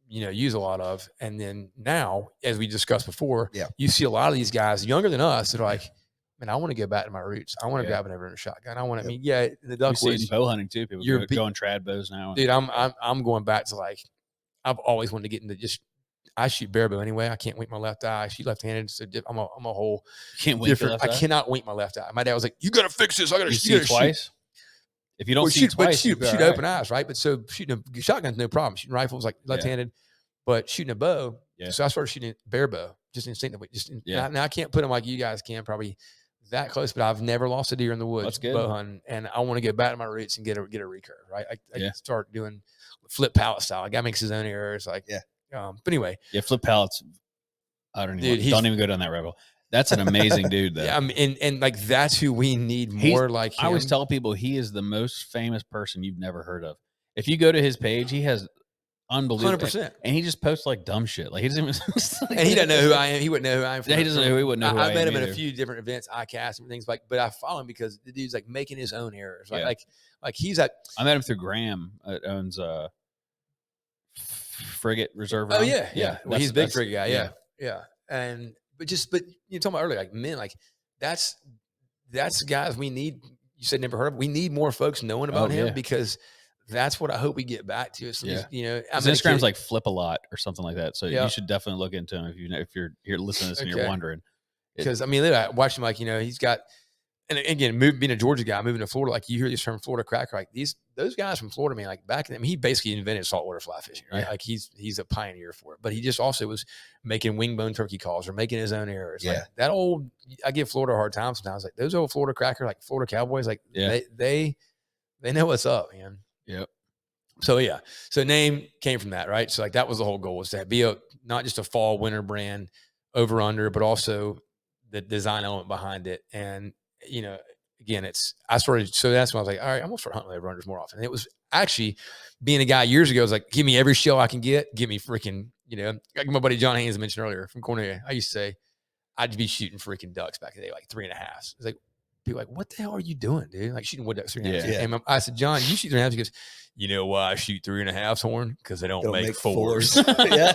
use a lot of? And then now, as we discussed before, you see a lot of these guys younger than us that are like, man, I want to go back to my roots. I want to grab an over-under shotgun. I want to. The duck woods, bow hunting too. People are going trad bows now. Dude, I'm going back to, like, I've always wanted to get into just. I shoot barebow anyway. I can't wink my left eye. I shoot left-handed. So I'm a whole different. I cannot wink my left eye. My dad was like, "You got to fix this. I got to shoot twice." Shoot. If you don't shoot twice, shoot open eyes, right? But so shooting a shotgun's no problem. Shooting rifles like left-handed, but shooting a bow. So I started shooting barebow just instinctively. Now I can't put them like you guys can, probably that close, but I've never lost a deer in the woods bow hunting, and I want to get back to my roots and get a recurve, right? I start doing flip pallet style. A guy makes his own errors, but anyway, flip pallets. I don't even go down that rabbit hole. That's an amazing dude, though. And like, that's who we need more. Like him. I always tell people, he is the most famous person you've never heard of. If you go to his page, he has unbelievable 100%, and he just posts like dumb shit. Like, he doesn't even. And he doesn't know who I am. He wouldn't know who I am. He doesn't know. He wouldn't know. I met him at a few different events, ICAST and things like. But I follow him because the dude's like making his own errors. Right? Like he's at. I met him through Graham. Owns Frigate Reserve. Oh yeah. Well, he's a big frigate guy. Yeah. And but you talking about earlier, like, men, like that's guys we need. You said never heard of. We need more folks knowing about him, because that's what I hope we get back to. So his Instagram's like Flip a Lot or something like that. So you should definitely look into him if you're here listening to this and you're wondering. Because I watch him, like, he's got. And again, being a Georgia guy, moving to Florida, like, you hear this term Florida cracker, like those guys from Florida, man, like back then, he basically invented saltwater fly fishing, right? Like he's a pioneer for it, but he just also was making wing-bone turkey calls or making his own errors. Like that old, I give Florida a hard time sometimes. Like those old Florida cracker, like Florida Cowboys, like they know what's up, man. Yep. So name came from that, right? So like that was the whole goal, was to be not just a fall winter brand over under, but also the design element behind it. And again, so that's when I was like, all right, I'm gonna start hunting over unders more often. And it was actually, being a guy years ago, I was like, give me every shell I can get. Give me freaking, like my buddy John Haynes mentioned earlier from Cornelia. I used to say, I'd be shooting freaking ducks back in the day, like 3.5. It's like, people like, what the hell are you doing, dude? Like shooting wood ducks 3.5. Yeah. And I said, John, you shoot 3.5. He goes, you know why I shoot 3.5 horn? Because they don't make fours. Yeah.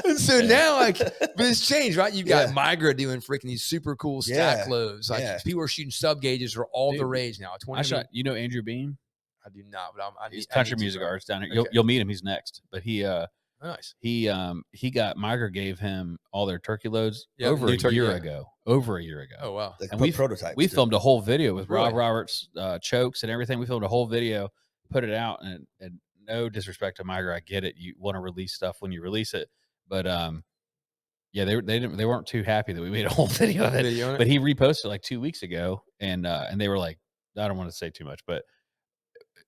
And so now, like, but it's changed, right? You've got Migra doing freaking these super cool stack loads. Like people are shooting sub gauges are all the rage now. I shot, you know, Andrew Beam? I do not, but he's country music artist down here. You'll meet him. He's next, but nice. He got Migra gave him all their turkey loads over a year ago. Oh wow! Like and we prototypes. We filmed a whole video with Rob Roberts, chokes and everything. We filmed a whole video, put it out, and no disrespect to Migra, I get it. You want to release stuff when you release it, but yeah, they weren't too happy that we made a whole video of it. But he reposted like 2 weeks ago, and they were like, I don't want to say too much, but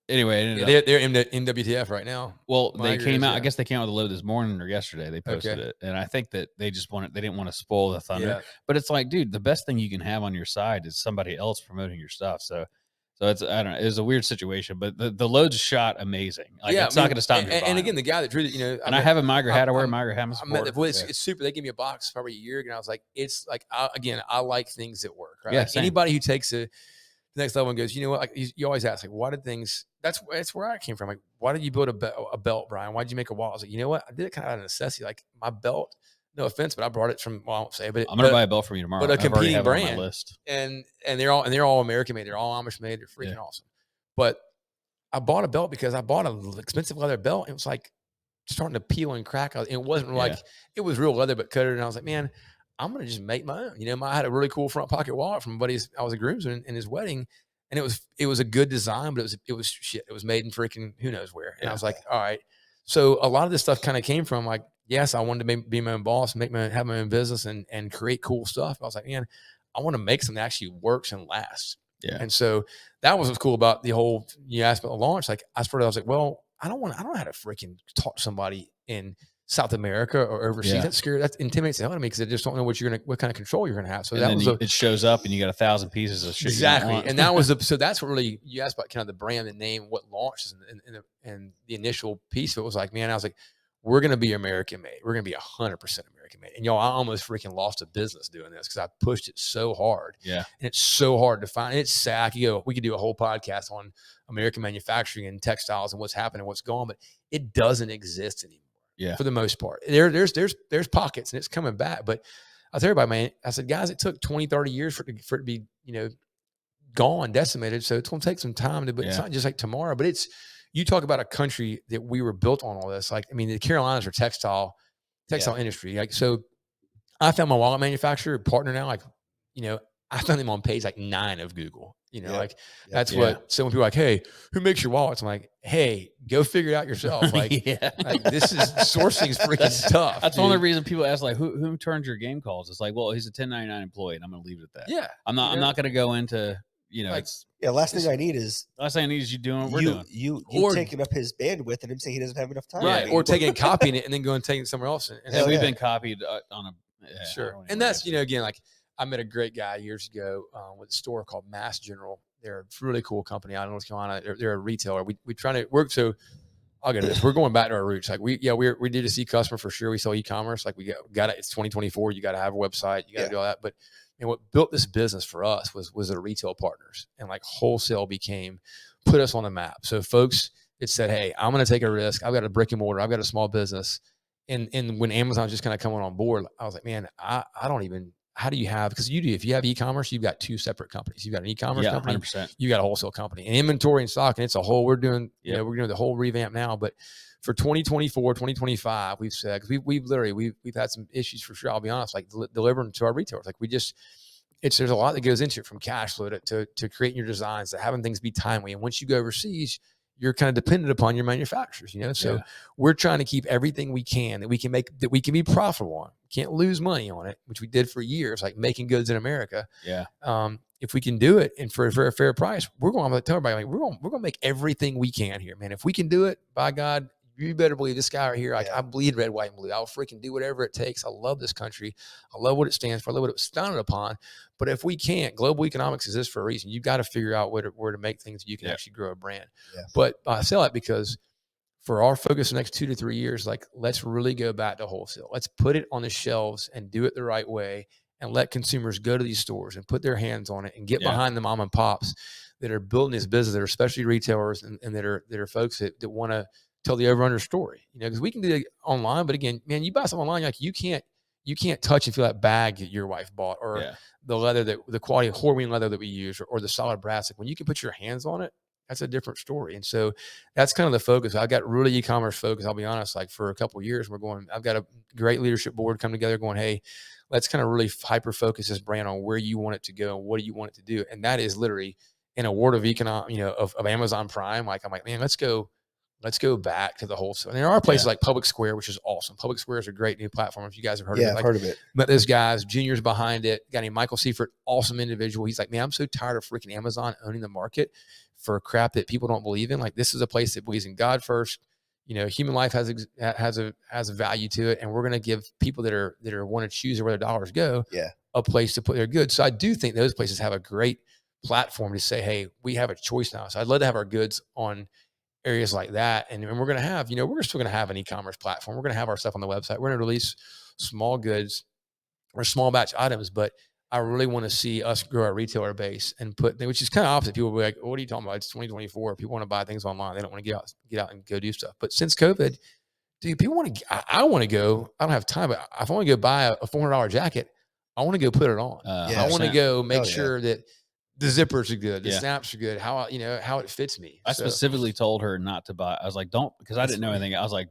anyway, they're in the NWTF right now. Well, they came out. I guess they came out with a load this morning or yesterday. They posted it, and I think that they just wanted. They didn't want to spoil the thunder. Yeah. But it's like, dude, the best thing you can have on your side is somebody else promoting your stuff. So it's I don't know. It was a weird situation, but the loads shot amazing. Like, it's not going to stop me. And again, the guy that drew it, I have a Migra hat. I wear a Migra hat. I met the voice. It's super. They gave me a box probably a year ago, and I was like, it's like I like things that work. Right? Yeah. Like anybody who takes the next level and goes, you know what? Like you always ask, like, why did things? That's where I came from. Like, why did you build a belt, Brian? Why did you make a wall? I was like, you know what? I did it kind of out of necessity. Like my belt. No offense, but I brought it from. Well, I won't say, but I'm gonna buy a belt from you tomorrow. But a competing brand, on my list. and they're all American made. They're all Amish made. They're freaking awesome. But I bought a belt because I bought an expensive leather belt. And it was like starting to peel and crack. It wasn't like it was real leather, but coated. And I was like, man, I'm gonna just make my own. You know, I had a really cool front pocket wallet from buddy's. I was a groomsman in his wedding. And it was a good design, but it was shit. It was made in freaking who knows where. And I was like, all right. So a lot of this stuff kind of came from like, yes, I wanted to be my own boss, have my own business and create cool stuff. I was like, man, I want to make something that actually works and lasts. Yeah. And so that was what's cool about the whole, you asked about the launch. Like I was like, well, I don't know how to freaking talk to somebody in South America or overseas. Yeah. That's scary. That intimidates the hell out of me because they just don't know what kind of control you're going to have. So and it shows up and you got 1,000 pieces of shit. Exactly. And that was so that's what really, you asked about kind of the brand, the name, what launched and the initial piece of it was like, man, I was like, we're going to be American made. We're going to be 100% American made. And I almost freaking lost a business doing this because I pushed it so hard. Yeah. And it's so hard to find. It's sad. We could do a whole podcast on American manufacturing and textiles and what's happening, what's going, but it doesn't exist anymore. Yeah. For the most part, there's pockets and it's coming back. But I tell everybody, man, I said, guys, it took 20, 30 years for it to be, gone, decimated. So it's going to take some time but it's not just like tomorrow, but you talk about a country that we were built on all this. Like, I mean, the Carolinas are textile industry. Like, so I found my wallet manufacturer partner now, like, I found them on page like 9 of Google, that's what, so when people are like, hey, who makes your wallets? I'm like, hey, go figure it out yourself. Like, like this is sourcing is freaking tough. That's one of the reasons people ask, like, who turns your game calls? It's like, well, he's a 1099 employee and I'm going to leave it at that. Yeah. I'm not going to go into, like, last thing I need is you doing what we're doing. You taking up his bandwidth and him saying he doesn't have enough time. Right. Or taking and copying it and then going and taking it somewhere else. And we've been copied on a sure. And that's, again, like I met a great guy years ago with a store called Mass General. They're a really cool company out in North Carolina. They're a retailer. We try to work. So I'll get this. We're going back to our roots. Like we did a C customer for sure. We sell e-commerce. Like we got it. It's 2024. You got to have a website. You got to do all that. But what built this business for us was the retail partners, and like wholesale put us on the map. So folks, it said, hey, I'm going to take a risk. I've got a brick and mortar. I've got a small business. And when Amazon's just kind of coming on board, I was like, man, I don't even, how do you have, because if you have e-commerce, you've got 2 separate companies. You've got an e-commerce company, 100%. You got a wholesale company, and inventory and stock. And it's a whole, we're doing the whole revamp now, but for 2024, 2025, we've said, because we've had some issues for sure. I'll be honest, like delivering to our retailers. Like there's a lot that goes into it, from cash flow to creating your designs, to having things be timely. And once you go overseas, you're kind of dependent upon your manufacturers, So we're trying to keep everything we can that we can make, that we can be profitable on. Can't lose money on it, which we did for years, like making goods in America. Yeah. If we can do it and for a fair price, we're going to tell everybody, like, we're going to make everything we can here, man. If we can do it, by God, you better believe this guy right here. Like, I bleed red, white, and blue. I'll freaking do whatever it takes. I love this country. I love what it stands for. I love what it was founded upon. But if we can't, global economics exists for a reason. You've got to figure out where to make things that you can actually grow a brand. Yeah. But I sell it because for our focus the next 2 to 3 years, like, let's really go back to wholesale. Let's put it on the shelves and do it the right way and let consumers go to these stores and put their hands on it and get Yeah. behind the mom and pops that are building this business, that are specialty retailers and that are folks that want to tell the over-under story, because we can do it online, but again, man, you buy something online, like you can't touch and feel that bag that your wife bought, or the leather, the quality of Horween leather that we use, or the solid brass. Like when you can put your hands on it, that's a different story. And so that's kind of the focus. I got really e-commerce focused. I'll be honest, like for a couple of years, I've got a great leadership board come together going, hey, let's kind of really hyper focus this brand on where you want it to go and what do you want it to do. And that is literally in a world of of Amazon Prime. Like, I'm like, man, let's go back to the wholesale. And there are places like Public Square, which is awesome. Public Square is a great new platform. If you guys have heard of it. I've heard of it. Met those guys, Junior's behind it. A guy named Michael Seifert, awesome individual. He's like, man, I'm so tired of freaking Amazon owning the market for crap that people don't believe in. Like, this is a place that believes in God first. Human life has a value to it, and we're going to give people that are want to choose where their dollars go, a place to put their goods. So I do think those places have a great platform to say, hey, we have a choice now. So I'd love to have our goods on areas like that. And we're going to have, we're still going to have an e-commerce platform. We're going to have our stuff on the website. We're going to release small goods or small batch items, but I really want to see us grow our retailer base and which is kind of opposite. People will be like, what are you talking about? It's 2024. People want to buy things online. They don't want to get out and go do stuff. But since COVID, dude, people want to, I want to go, I don't have time, but if I want to go buy a $400 jacket, I want to go put it on. I want to go make sure that the zippers are good, the snaps are good, how it fits me. I specifically told her not to buy. I was like, don't, because I didn't know anything. I was like,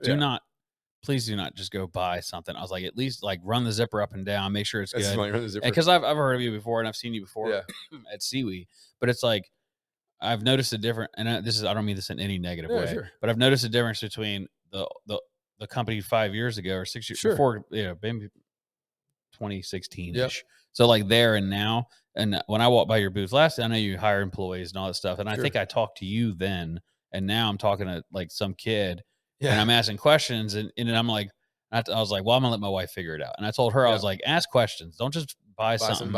please do not just go buy something. I was like, at least like run the zipper up and down, make sure it's good. Because I've heard of you before and I've seen you before at Seaweed, but it's like, I've noticed a different, and I don't mean this in any negative way, but I've noticed a difference between the company 5 years ago or 6 years before, maybe 2016-ish. So like there and now. And when I walked by your booth last, I know you hire employees and all that stuff. And I think I talked to you then, and now I'm talking to like some kid and I'm asking questions and I'm like, I was like, well, I'm gonna let my wife figure it out. And I told her, I was like, ask questions. Don't just buy something.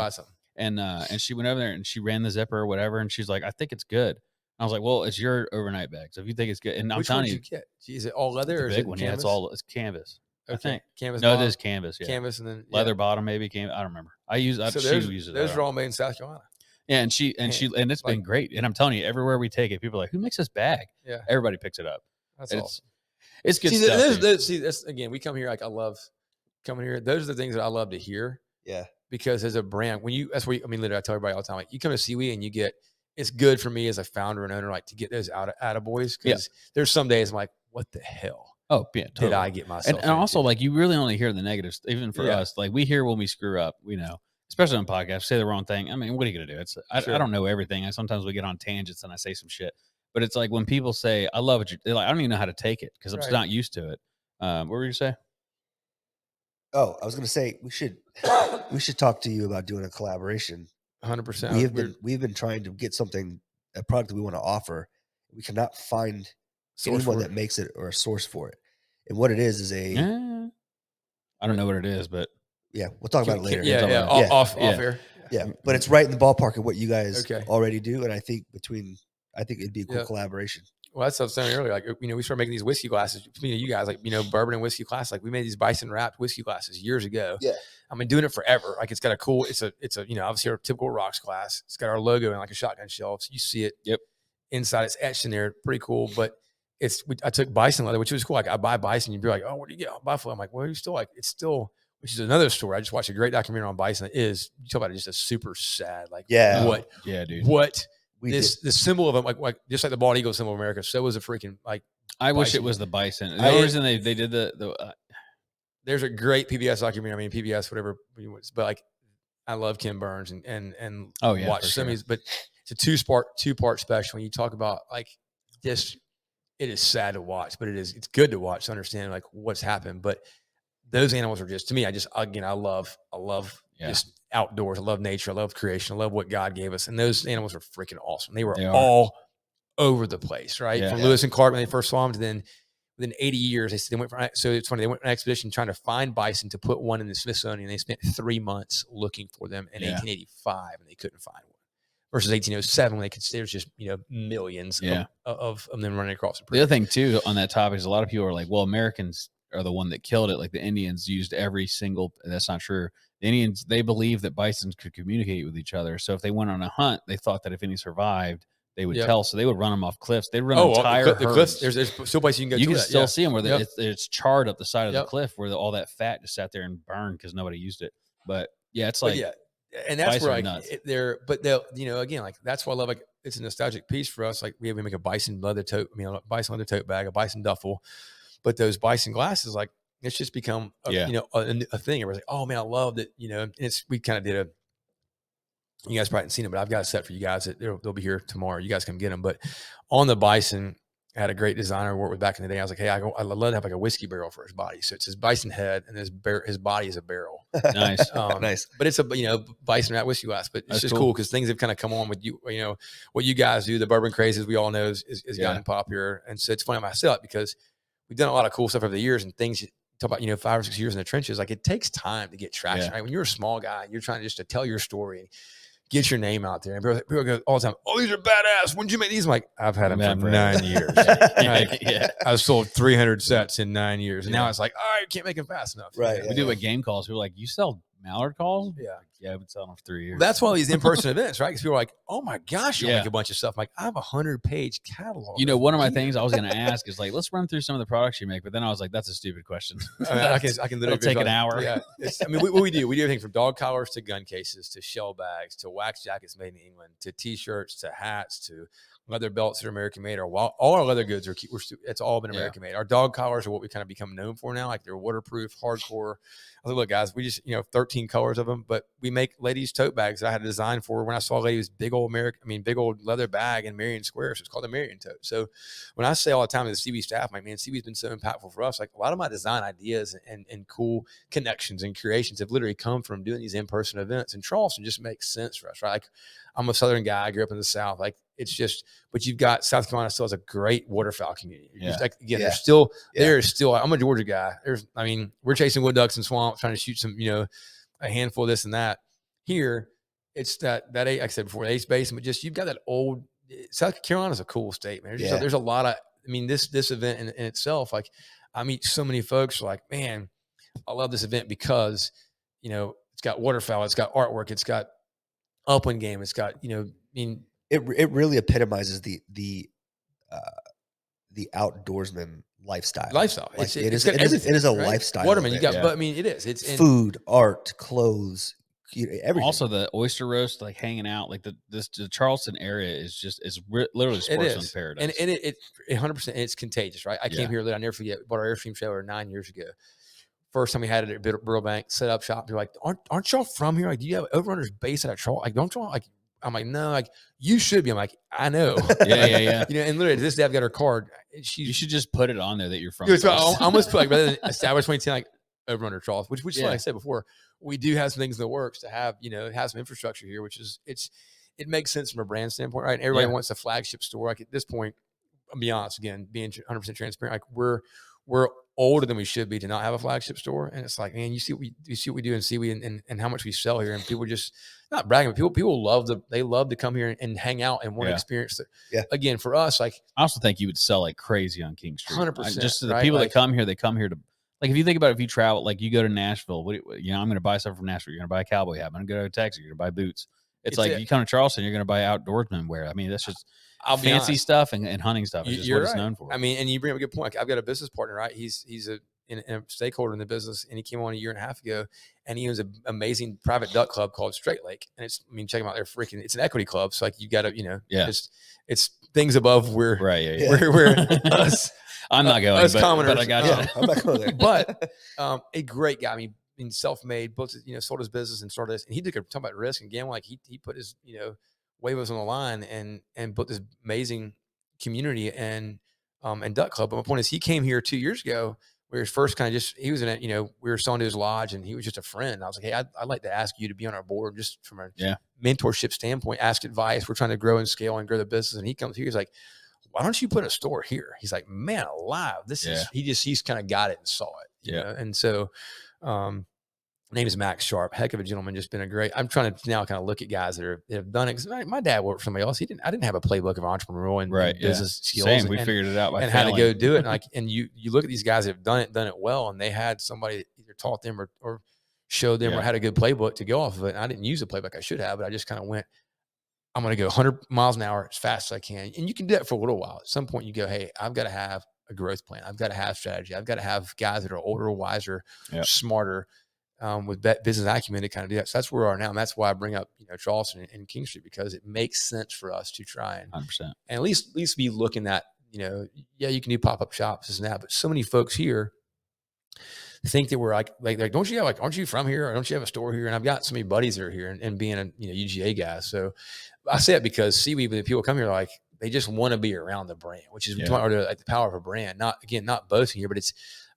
And she went over there and she ran the zipper or whatever. And she's like, I think it's good. I was like, well, it's your overnight bag. So if you think it's good, and I'm telling you, get? Is it all leather or is big it one? canvas? Yeah, it's canvas. Okay. I think canvas. No, bottom? it is canvas. Yeah, canvas and then leather bottom, maybe canvas. I don't remember. She uses it. Those are all made in South Carolina. Yeah, and it's been great. And I'm telling you, everywhere we take it, people are like, who makes this bag? Yeah, everybody picks it up. That's awesome. It's good stuff. That's again, we come here like I love coming here. Those are the things that I love to hear. Yeah, because as a brand, literally, I tell everybody all the time, like you come to Seaweed and you get. It's good for me as a founder and owner, like to get those attaboys, because there's some days I'm like, what the hell? Oh yeah, totally. Did I get myself? And also, like, you really only hear the negatives, even for us. Like, we hear when we screw up, especially on podcasts, say the wrong thing. I mean, what are you gonna do? I don't know everything. Sometimes we get on tangents and I say some shit. But it's like when people say, "I love what they're like," I don't even know how to take it because I'm just not used to it. What were you gonna say? Oh, I was gonna say we should talk to you about doing a collaboration. 100%. We've been trying to get a product that we want to offer. We cannot find anyone that makes it or a source for it. And what it is I don't know what it is, but we'll talk about it later. Off air. Yeah, but it's right in the ballpark of what you guys already do, and I think it'd be a cool collaboration. Well, that's what I was saying earlier. Like, we started making these whiskey glasses. You guys, like, bourbon and whiskey glasses. Like, we made these bison wrapped whiskey glasses years ago. Yeah, I've been doing it forever. Like, it's got it's a obviously our typical rocks glass. It's got our logo in like a shotgun shelf. So you see it. Yep. Inside, it's etched in there. Pretty cool. But I took bison leather, which was cool. Like, I buy bison. You'd be like, oh, what do you get? Buffalo. I'm like, well, it's still, which is another story. I just watched a great documentary on bison. You talk about it, just a super sad, like, dude. The symbol of them, like just like the bald eagle symbol of America. So was a freaking like. I wish it was the bison. The only reason they did there's a great PBS documentary. I mean PBS, whatever, but like I love Ken Burns and watch some of these. But it's a two-part special. When you talk about like this, it is sad to watch, but it's good to watch to understand like what's happened. But those animals are just, to me, I love just outdoors. I love nature. I love creation. I love what God gave us. And those animals are freaking awesome. They were all over the place, right? From Lewis and Clark when they first saw them to then within 80 years, they went for, so it's funny, they went on an expedition trying to find bison to put one in the Smithsonian. They spent 3 months looking for them in 1885 and they couldn't find one. Versus 1807 when there's just, millions of them running across. The other thing too on that topic is a lot of people are like, well, Americans are the one that killed it. Like the Indians used every single. That's not true. The Indians, they believed that bisons could communicate with each other. So if they went on a hunt, they thought that if any survived, they would tell. So they would run them off cliffs. They'd run entire the cliffs. There's still places you can go. You to can that. still see them where it's charred up the side of the Yep. cliff where all that fat just sat there and burned because nobody used it. But yeah, it's But like, yeah, and that's bison where are like nuts. they're, but they'll, you know, again, like that's why I love, like it's a nostalgic piece for us. Like we make a bison leather tote, a bison leather tote bag, a bison duffel, but those bison glasses, like it's just become you know, a thing. Everybody's like, oh man, I loved it. You know, and we kind of did you guys probably haven't seen it, but I've got a set for you guys that they'll be here tomorrow. You guys come get them. But on the bison, I had a great designer I worked with back in the day. I was like, hey, I'd love to have like a whiskey barrel for his body. So it's his bison head and his body is a barrel. Nice. Nice. But it's a, you know, bison rat whiskey glass, but it's just cool because things have kind of come on with you know, what you guys do, the bourbon craze, as we all know, is gotten popular. And so it's funny myself because we've done a lot of cool stuff over the years and things. Talk about, you know, 5 or 6 years in the trenches. Like it takes time to get traction, right? When you're a small guy, you're trying just to tell your story, get your name out there. And people go all the time, oh, these are badass. When did you make these? I'm like, I've had them for 9 years. I've sold 300 sets in 9 years. And now it's like, all right, can't make them fast enough. Right. We do a game calls. We're like, you sell mallard calls? Yeah. Yeah, I've been selling them for 3 years. Well, that's why these in-person events, right? Because people are like, oh my gosh, you make a bunch of stuff. I'm like, I have 100-page catalog. You know, one of my things I was going to ask is like, let's run through some of the products you make. But then I was like, that's a stupid question. I can literally take an hour. Yeah. I mean, what we do everything from dog collars to gun cases to shell bags to wax jackets made in England to T-shirts to hats to leather belts that are American made. Or all our leather goods it's all been American made. Our dog collars are what we kind of become known for now. Like they're waterproof, hardcore. I was like, look, guys, we just, 13 colors of them, but we make ladies' tote bags that I had a design for when I saw a lady's big old leather bag in Marion Square. So it's called the Marion tote. So when I say all the time to the CB staff, I'm like, man, CB's been so impactful for us. Like a lot of my design ideas and cool connections and creations have literally come from doing these in-person events, and Charleston just makes sense for us, right? Like I'm a Southern guy. I grew up in the South. Like it's just, but you've got South Carolina still has a great waterfowl community. Like, again, there's still, I'm a Georgia guy. We're chasing wood ducks and swamps, trying to shoot some, a handful of this and that. Here, it's that like I said before, ace basin, but just, you've got that old, South Carolina's a cool state, man. There's a lot of, this event in itself, like I meet so many folks like, man, I love this event because, it's got waterfowl, it's got artwork, it's got upland game, it's got, it really epitomizes the outdoorsman lifestyle. Like it is a lifestyle. Waterman, you got, but it is. It's food, art, clothes, everything. Also, the oyster roast, like hanging out, like the Charleston area is just literally sportsman's paradise. And it 100%, it's contagious, right? I came here, I'll never forget. Bought our Airstream show 9 years ago. First time we had it at Burbank, set up shop. They're like, aren't y'all from here? Like, do you have Overrunner's base at a Charleston? Like, don't y'all like? I'm like, no, like you should be. I'm like, I know. Yeah. And literally this day I've got her card. You should just put it on there that you're from. I almost put like rather than Established 2010, like Overrunner Charles, which is like I said before, we do have some things in the works to have, have some infrastructure here, which is it makes sense from a brand standpoint, right? And everybody wants a flagship store. Like at this point, I'll be honest, again, being 100% transparent, like we're older than we should be to not have a flagship store. And it's like, man, you see what we do and see and how much we sell here. And people just not bragging, but people love to come here and hang out and want to experience it. Yeah. Again, for us, like I also think you would sell like crazy on King Street. 100%. Just to the people that come here, they come here to, like, if you think about it, if you travel, like you go to Nashville, I'm going to buy something from Nashville. You're going to buy a cowboy hat. I'm going to go to Texas. You're going to buy boots. It's like you come to Charleston, you're going to buy outdoorsman wear. That's just fancy stuff and hunting stuff. It's just what it's known for. And you bring up a good point. Like, I've got a business partner, right? He's a stakeholder in the business, and he came on 1.5 years ago, and he owns an amazing private duck club called Straight Lake. And check them out. They're freaking, it's an equity club. So like you got to, it's things above where, where us, I'm not going, but I got you. I'm not going there. But a great guy. Self-made, built, sold his business and started this. And he took talking about risk and gambling. Like he put his, waivers on the line and built this amazing community and duck club. But my point is, he came here 2 years ago. We were first kind of he was in it, we were selling to his lodge, and he was just a friend. I was like, hey, I'd like to ask you to be on our board just from a mentorship standpoint, ask advice. We're trying to grow and scale and grow the business. And he comes here, he's like, why don't you put a store here? He's like, man, alive. This is, he's kind of got it and saw it. You know? And so, name is Max Sharp. Heck of a gentleman. Just been a great. I'm trying to now kind of look at guys that have done it. Because my dad worked for somebody else. I didn't have a playbook of entrepreneurial and business skills. Same. We figured it out by and failing. how to go do it. And you look at these guys that have done it well, and they had somebody that either taught them or showed them or had a good playbook to go off of it. And I didn't use a playbook I should have, but I just kind of went, I'm going to go 100 miles an hour as fast as I can. And you can do that for a little while. At some point you go, hey, I've got to have a growth plan. I've got to have strategy. I've got to have guys that are older, wiser, smarter, with that business acumen to kind of do that. So that's where we are now. And that's why I bring up, Charleston and King Street, because it makes sense for us to try and 100%. and at least be looking at, you can do pop-up shops, this and that, but so many folks here think that we're like, don't you have aren't you from here? Or don't you have a store here? And I've got so many buddies that are here and being a, UGA guy. So I say it because seaweed, when people come here, like, they just want to be around the brand, which is like the power of a brand. Not boasting here, but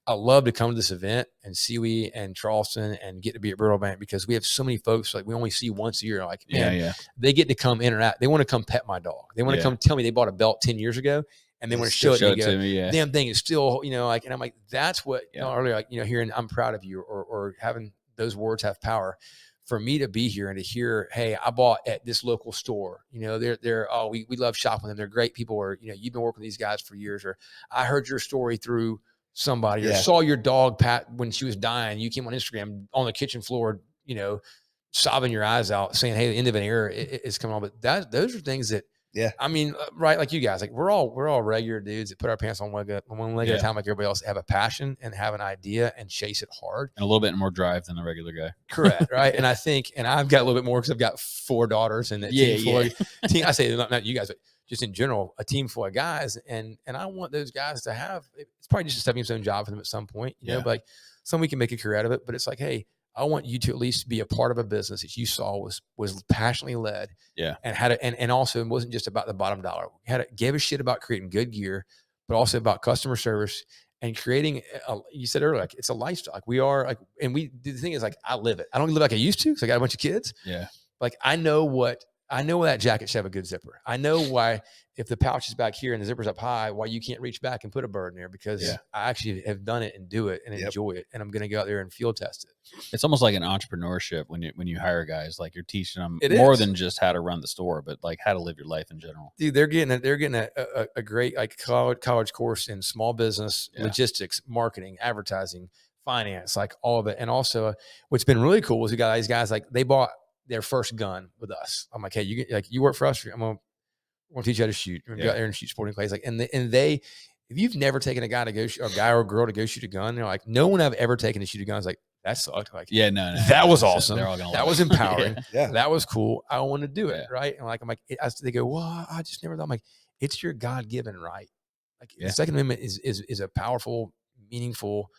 I love to come to this event and seaweed and Charleston and get to be at Brittle Bank, because we have so many folks, like, we only see once a year. Like, man, they get to come interact. They want to come pet my dog. They want to come tell me they bought a belt 10 years ago. And they want to show it to me. Damn thing is still, and I'm like, that's what, earlier, like, hearing I'm proud of you, or having those words have power. For me to be here and to hear, hey, I bought at this local store, they're we love shopping them. They're great people, or, you've been working with these guys for years, or I heard your story through somebody, or saw your dog Pat when she was dying. You came on Instagram on the kitchen floor, sobbing your eyes out, saying, hey, the end of an era is coming on. But those are things that, I mean, right, like you guys, like we're all regular dudes that put our pants on one leg at a time, like everybody else, have a passion and have an idea and chase it hard, and a little bit more drive than the regular guy. Correct, right? And I think, and I've got a little bit more because I've got 4 daughters, and team. I say not you guys, but just in general, a team full of guys, and I want those guys to have. It's probably just a stepping stone job for them at some point, but like some we can make a career out of it. But it's like, hey, I want you to at least be a part of a business that you saw was passionately led, and had it, and also it wasn't just about the bottom dollar. We had to give a shit about creating good gear, but also about customer service and creating. You said earlier, like, it's a lifestyle. Like, we are like, and the thing is, like, I live it. I don't live like I used to, because I got a bunch of kids. Yeah, like I know that jacket should have a good zipper. I know why, if the pouch is back here and the zipper's up high, why you can't reach back and put a bird in there, because I actually have done it and do it and enjoy it. And I'm going to go out there and field test it. It's almost like an entrepreneurship when you hire guys, like, you're teaching them more than just how to run the store, but like how to live your life in general. Dude, they're getting a great, like, college course in small business, logistics, marketing, advertising, finance, like all of it. And also what's been really cool is we got these guys, like, they bought their first gun with us. I'm like, hey, you work for us. I'm going to teach you how to shoot. Go out there and shoot sporting clays. Like, and they, if you've never taken a guy to go shoot, or a guy or a girl to go shoot a gun, they're like, no one I've ever taken to shoot a gun is like, that sucked. Like, no, that was awesome. That was empowering. Yeah. That was cool. I want to do it. Right. And like, I'm like, they go, well, I just never thought. I'm like, it's your God-given right. Like, the Second Amendment is a powerful, meaningful,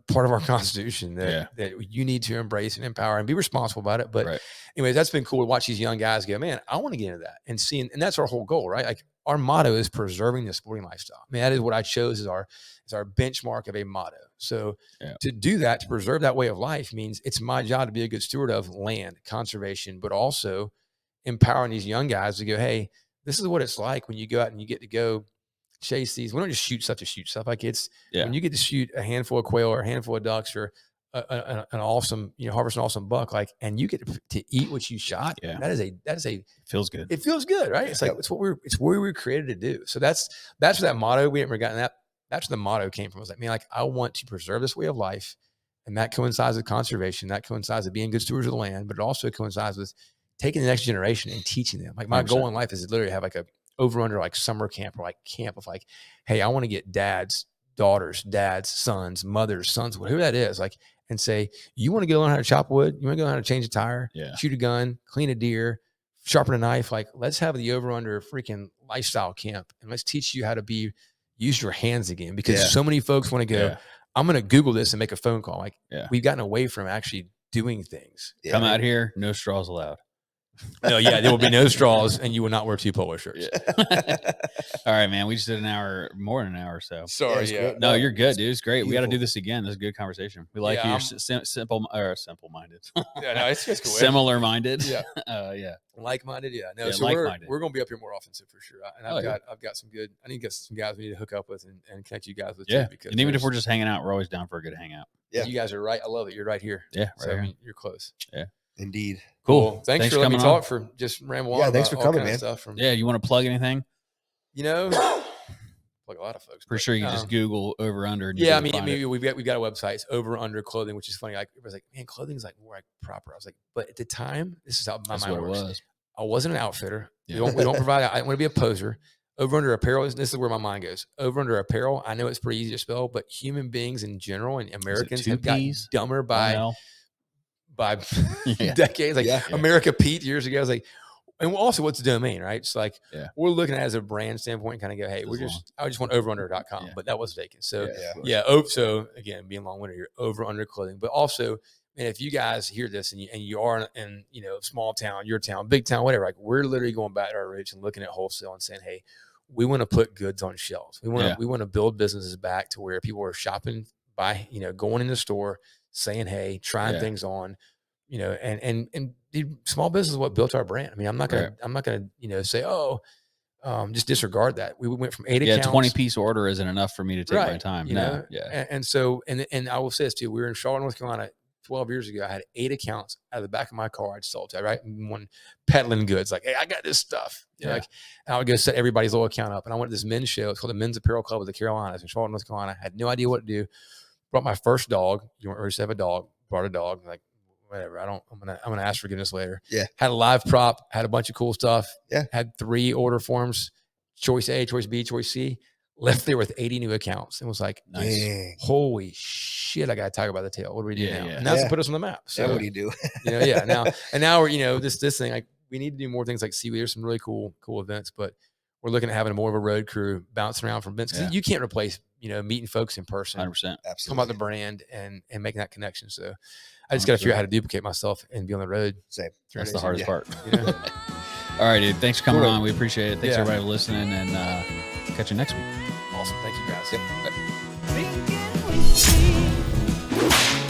part of our Constitution that you need to embrace and empower and be responsible about it. But anyways, that's been cool to watch these young guys go, man, I want to get into that, and seeing, and that's our whole goal, right? Like, our motto is preserving the sporting lifestyle. I mean, that is what I chose as our benchmark of a motto. So to do that, to preserve that way of life, means it's my job to be a good steward of land conservation, but also empowering these young guys to go, hey, this is what it's like when you go out and you get to go chase these. We don't just shoot stuff to shoot stuff. Like, it's when you get to shoot a handful of quail or a handful of ducks, or an awesome, harvest an awesome buck, like, and you get to eat what you shot. That is a feels good. It feels good, right? It's like, it's where we were created to do. So that's where that motto, we haven't forgotten that. That's where the motto came from. I was like, man, like, I want to preserve this way of life. And that coincides with conservation. That coincides with being good stewards of the land, but it also coincides with taking the next generation and teaching them. Like, my 100%. Goal in life is to literally have like a over under, like, summer camp, or like camp of like, hey, I want to get dads, daughters, dads, sons, mothers, sons, whatever that is, like, and say, you want to go learn how to chop wood? You want to go learn how to change a tire, shoot a gun, clean a deer, sharpen a knife? Like, let's have the over under freaking lifestyle camp, and let's teach you how to use your hands again, because so many folks want to go, I'm going to Google this and make a phone call. Like, we've gotten away from actually doing things. Come out here, no straws allowed. No, there will be no straws, and you will not wear 2 polo shirts. All right, man. We just did more than an hour or so. Sorry, No, you're good, dude. It's great. We got to do this again. This is a good conversation. We like you're simple-minded. No, it's just cool. Similar-minded. Like-minded. No, so like-minded. we're going to be up here more often, so for sure. And I've got some good. I need to get some guys we need to hook up with and connect you guys with. Yeah, too, because and even if we're just hanging out, we're always down for a good hangout. Yeah. You guys are right. I love it. You're right here. Yeah, So, right I here. mean, you're close. Indeed. Cool. Thanks for letting me coming on. talk for just ramble Yeah, on. thanks about for all coming, kind of man. Stuff from, Yeah, you want to plug anything? you know, like a lot of folks. Pretty but, sure you can just Google over under. And Yeah, you can find it. we've got a website. It's Over Under Clothing, which is funny. Like, it was like, man, clothing is like more like proper. I was like, but at the time, this is how my That's mind what works. it was. I wasn't an outfitter. Yeah. We don't provide. I want to be a poser. Over Under Apparel. This is where my mind goes. Over Under Apparel. I know it's pretty easy to spell, but human beings in general and Americans have gotten dumber by Yeah. decades. Like Yeah. America Pete years ago. I was like, and also what's the domain, right? It's like we're looking at it as a brand standpoint, kind of go, hey, I just want overunder.com, but that was vacant. So so again, being long-winded here, Over Under Clothing, but also, man, if you guys hear this and you are in small town, your town, big town, whatever, like we're literally going back to our roots and looking at wholesale and saying, hey, we want to put goods on shelves. We want to build businesses back to where people are shopping by, going in the store, saying, hey, trying things on, and the small business is what built our brand. I mean, I'm not gonna say, just disregard that. We went from 8 accounts. 20-piece order isn't enough for me to take my time. And so I will say this too. We were in Charlotte, North Carolina 12 years ago. I had 8 accounts out of the back of my car. I'd sold to, right? One peddling goods, like, hey, I got this stuff. Like, I would go set everybody's little account up. And I went to this men's show. It's called the Men's Apparel Club of the Carolinas in Charlotte, North Carolina. I had no idea what to do. Brought my first dog. You weren't ready to have a dog. Brought a dog. Like, whatever. I'm gonna ask forgiveness later. Yeah. Had a live prop. Had a bunch of cool stuff. Yeah. Had 3 order forms: choice A, choice B, choice C. Left there with 80 new accounts and was like, Dang. holy shit, I got to talk about the tail. What do we do now? Yeah. And that's to put us on the map. So what do you do? Now we're, this thing, like, we need to do more things like Seaweed. There's some really cool events, but we're looking at having more of a road crew bouncing around from events. Because you can't replace, meeting folks in person. 100%. Absolutely. Talking about the brand and making that connection. So I just got to figure out how to duplicate myself and be on the road. Same. That's the hardest part. All right, dude. Thanks for coming on. We appreciate it. Thanks everybody for listening, and catch you next week. Awesome. Thank you guys. Yep. Bye.